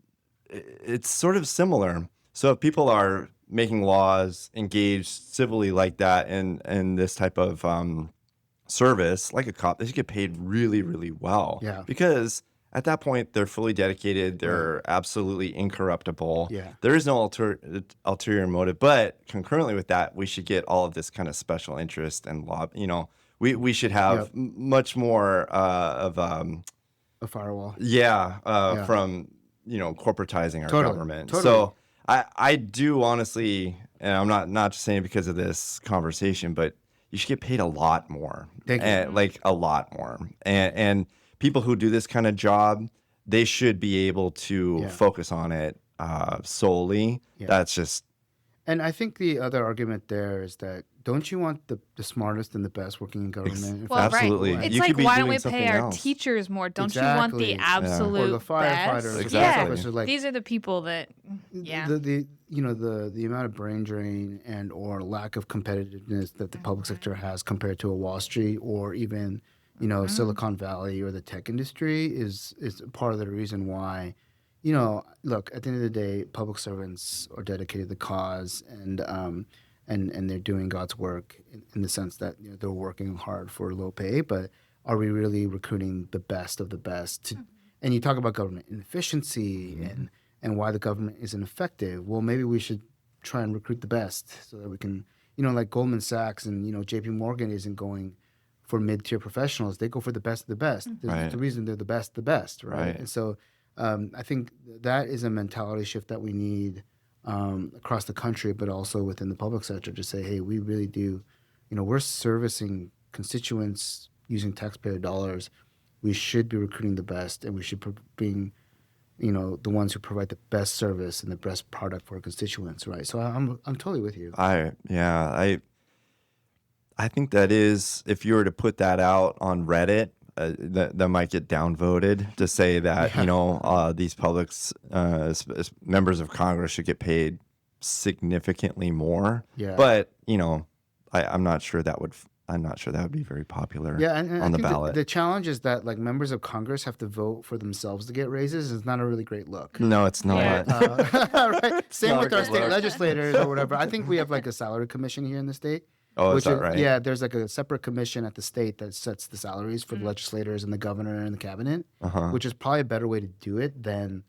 it's sort of similar. So if people are making laws, engaged civilly like that in this type of service, like a cop, they should get paid really, really well. Yeah. Because at that point, they're fully dedicated. They're absolutely incorruptible. Yeah. There is no ulterior motive. But concurrently with that, we should get all of this kind of special interest and law. We should have much more of a firewall. From corporatizing our government. Totally. So I do honestly, and I'm not just saying because of this conversation, but you should get paid a lot more. Thank you. Like a lot more. And people who do this kind of job, they should be able to focus on it solely. That's just. And I think the other argument there is that don't you want the smartest and the best working in government? Well, absolutely. Right. It's you like, could be why doing don't we something pay our else. teachers more? Don't you want the absolute or the firefighters? best? Exactly. Like, these are the people that, the amount of brain drain and or lack of competitiveness that the public sector has compared to a Wall Street or even Silicon Valley or the tech industry is part of the reason why. Look, at the end of the day, public servants are dedicated to the cause and they're doing God's work in the sense that they're working hard for low pay. But are we really recruiting the best of the best? And you talk about government inefficiency and why the government isn't effective. Well, maybe we should try and recruit the best so that we can, like Goldman Sachs and JP Morgan isn't going for mid-tier professionals. They go for the best of the best. There's the reason they're the best, right? And so I think that is a mentality shift that we need across the country, but also within the public sector to say, hey, we really do, we're servicing constituents using taxpayer dollars. We should be recruiting the best, and we should bring, the ones who provide the best service and the best product for our constituents, right? So I'm totally with you. I think that is, if you were to put that out on Reddit, that might get downvoted to say that, these publics, members of Congress should get paid significantly more. Yeah. But, I'm not sure that would be very popular and on I the think ballot. The challenge is that like members of Congress have to vote for themselves to get raises. It's not a really great look. No, it's not. Right? Same Not with a our good state look. legislators or whatever. I think we have like a salary commission here in the state. Oh, is that right? Yeah, there's like a separate commission at the state that sets the salaries for the legislators and the governor and the cabinet, which is probably a better way to do it than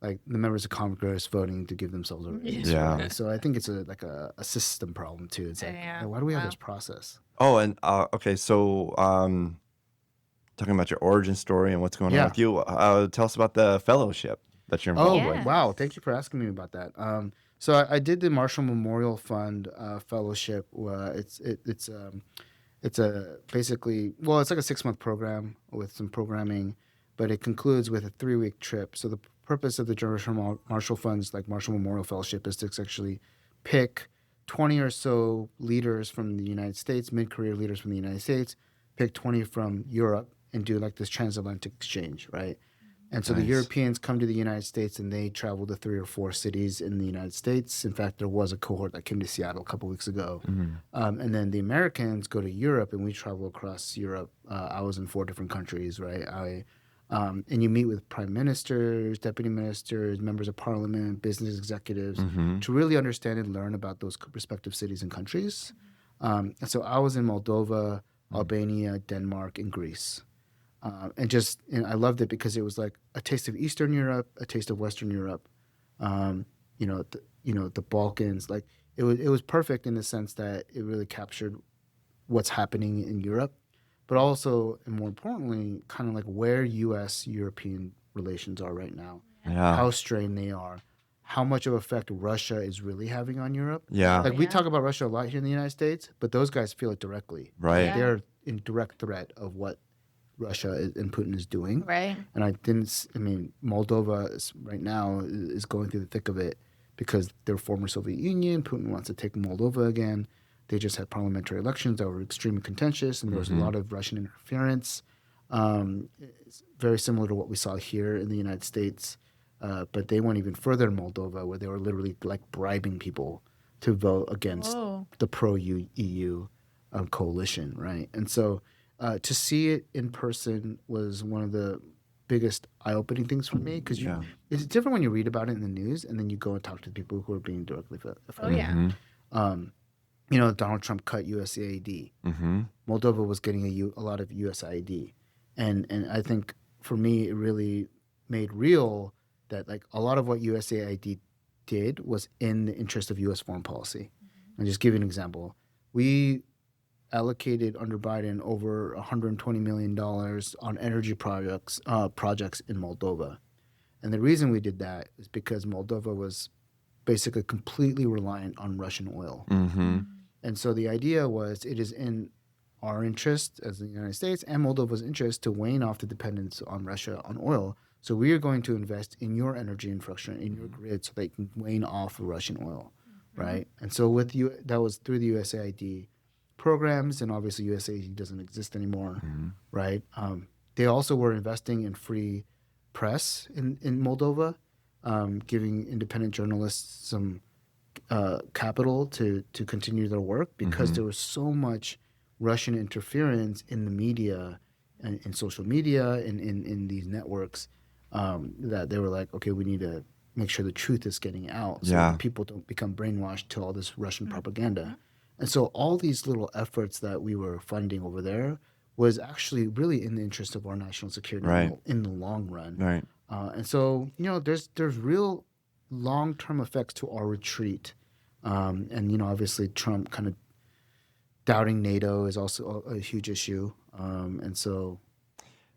like the members of Congress voting to give themselves a raise. Yeah. Right? So I think it's a system problem too. It's like, why do we have this process? Oh, and okay, so talking about your origin story and what's going on with you, tell us about the fellowship that you're involved with. Wow. Thank you for asking me about that. So I did the Marshall Memorial Fund fellowship. It's a basically, well, it's like a 6-month program with some programming, but it concludes with a 3-week trip. So the purpose of the General Marshall Fund's like Marshall Memorial Fellowship is to actually pick 20 or so leaders from the United States, mid-career leaders from the United States, pick 20 from Europe and do like this transatlantic exchange, right? And so the Europeans come to the United States and they travel to 3 or 4 cities in the United States. In fact, there was a cohort that came to Seattle a couple weeks ago. And then the Americans go to Europe and we travel across Europe. I was in 4 different countries, right? And you meet with prime ministers, deputy ministers, members of parliament, business executives to really understand and learn about those respective cities and countries. And so I was in Moldova, Albania, Denmark, and Greece. And I loved it because it was like a taste of Eastern Europe, a taste of Western Europe, the Balkans. Like it was perfect in the sense that it really captured what's happening in Europe, but also, and more importantly, kind of like where U.S.-European relations are right now, how strained they are, how much of effect Russia is really having on Europe. Yeah. Like we talk about Russia a lot here in the United States, but those guys feel it directly. Right. They're in direct threat of what Russia and Putin is doing. Right. And Moldova right now is going through the thick of it because they're former Soviet Union. Putin wants to take Moldova again. They just had parliamentary elections that were extremely contentious, and there was a lot of Russian interference. It's very similar to what we saw here in the United States, but they went even further in Moldova, where they were literally like bribing people to vote against the pro-EU coalition, right? And so to see it in person was one of the biggest eye-opening things for me because it's different when you read about it in the news and then you go and talk to people who are being directly affected. Donald Trump cut USAID. Moldova was getting a lot of USAID. And I think for me, it really made real that like a lot of what USAID did was in the interest of U.S. foreign policy. I'll just give you an example. We allocated under Biden over $120 million on energy projects in Moldova. And the reason we did that is because Moldova was basically completely reliant on Russian oil. And so the idea was it is in our interest as the United States and Moldova's interest to wane off the dependence on Russia on oil. So we are going to invest in your energy infrastructure, in your grid, so they can wane off of Russian oil, right? And so that was through the USAID programs, and obviously USAID doesn't exist anymore, right? They also were investing in free press in Moldova, giving independent journalists some capital to continue their work because there was so much Russian interference in the media and in social media and in these networks that they were like, okay, we need to make sure the truth is getting out so that people don't become brainwashed to all this Russian propaganda. And so all these little efforts that we were funding over there was actually really in the interest of our national security in the long run. Right. And so, there's real long-term effects to our retreat. And, obviously Trump kind of doubting NATO is also a huge issue. And so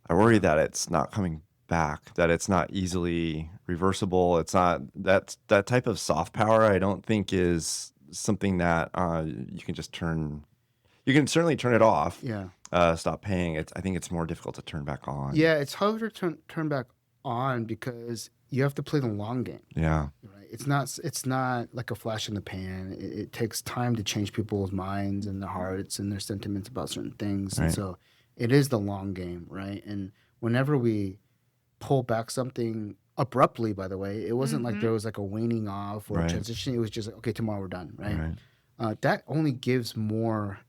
I worry that it's not coming back, that it's not easily reversible. It's not that type of soft power, I don't think is something that you can just turn. You can certainly turn it off. Stop paying. I think it's more difficult to turn back on. Yeah, it's harder to turn back on because you have to play the long game. Yeah. Right. it's not like a flash in the pan. It takes time to change people's minds and their hearts and their sentiments about certain things. Right. And so it is the long game, right? And whenever we pull back something abruptly, by the way, it wasn't like there was like a waning off or a transition. It was just like, okay, tomorrow we're done, right? That only gives more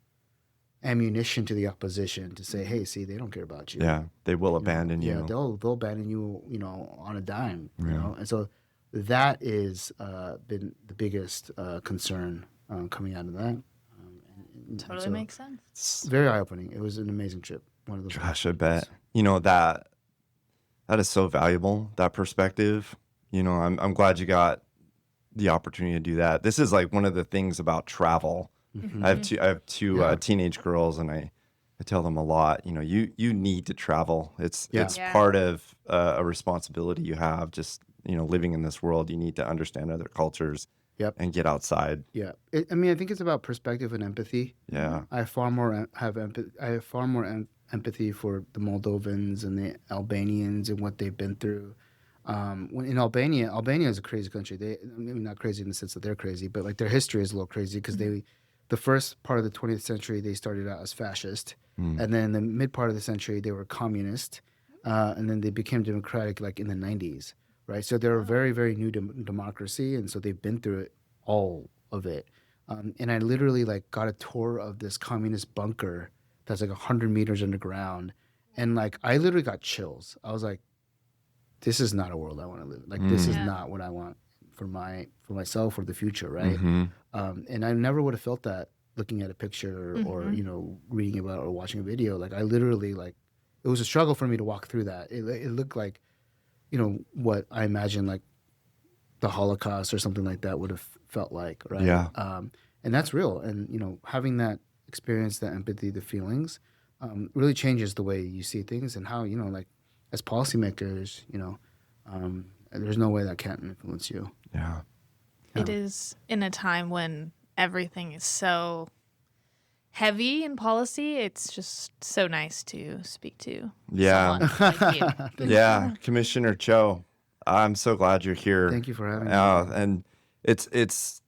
ammunition to the opposition to say, hey, see, they don't care about you. Yeah, they will abandon you. Yeah, they'll abandon you, on a dime, you know? And so that is been the biggest concern coming out of that. Totally makes sense. It's very eye-opening. It was an amazing trip. One of those. Gosh, I bet. That is so valuable, that perspective. I'm glad you got the opportunity to do that. This is like one of the things about travel. I have two teenage girls, and I tell them a lot. You need to travel. It's part of a responsibility you have. Just living in this world, you need to understand other cultures. And get outside. Yeah, I think it's about perspective and empathy. Yeah, I have far more empathy for the Moldovans and the Albanians and what they've been through. When in Albania is a crazy country. Not crazy in the sense that they're crazy, but like their history is a little crazy because the first part of the 20th century they started out as fascist, and then the mid part of the century they were communist, and then they became democratic like in the 90s. Right, so they're a very, very new democracy, and so they've been through it, all of it. And I literally like got a tour of this communist bunker that's like 100 meters underground, and like I literally got chills. I was like, "This is not a world I want to live. Like this is not what I want for myself or the future." Right, and I never would have felt that looking at a picture or reading about it or watching a video. Like I literally like it was a struggle for me to walk through that. It looked like what I imagine like the Holocaust or something like that would have felt like, right? Yeah. And that's real. And, having that experience, that empathy, the feelings, really changes the way you see things and how, like as policymakers, there's no way that can't influence you. Yeah. It is in a time when everything is so heavy in policy. It's just so nice to speak to someone like you. Yeah, Commissioner Cho, I'm so glad you're here. Thank you for having me. And it's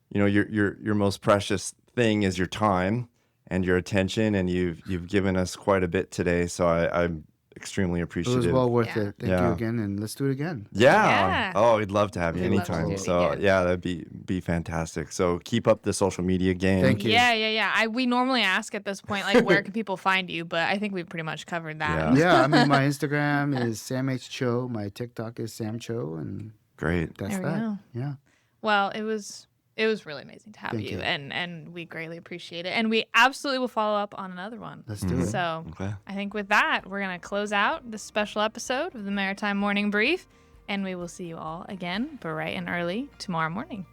your most precious thing is your time and your attention, and you've given us quite a bit today. So I'm extremely appreciative. It was well worth it. Thank you again, and let's do it again. Yeah. Oh, we'd love to have you anytime. So again. that'd be fantastic. So keep up the social media game. Thank you. Yeah. We normally ask at this point, like, where can people find you? But I think we've pretty much covered that. Yeah. My Instagram is Sam H. Cho. My TikTok is Sam Cho, and great. That's there we go. Yeah. Well, it was really amazing to have you. And we greatly appreciate it. And we absolutely will follow up on another one. Let's do it. So I think with that, we're going to close out this special episode of the Maritime Morning Brief, and we will see you all again bright and early tomorrow morning.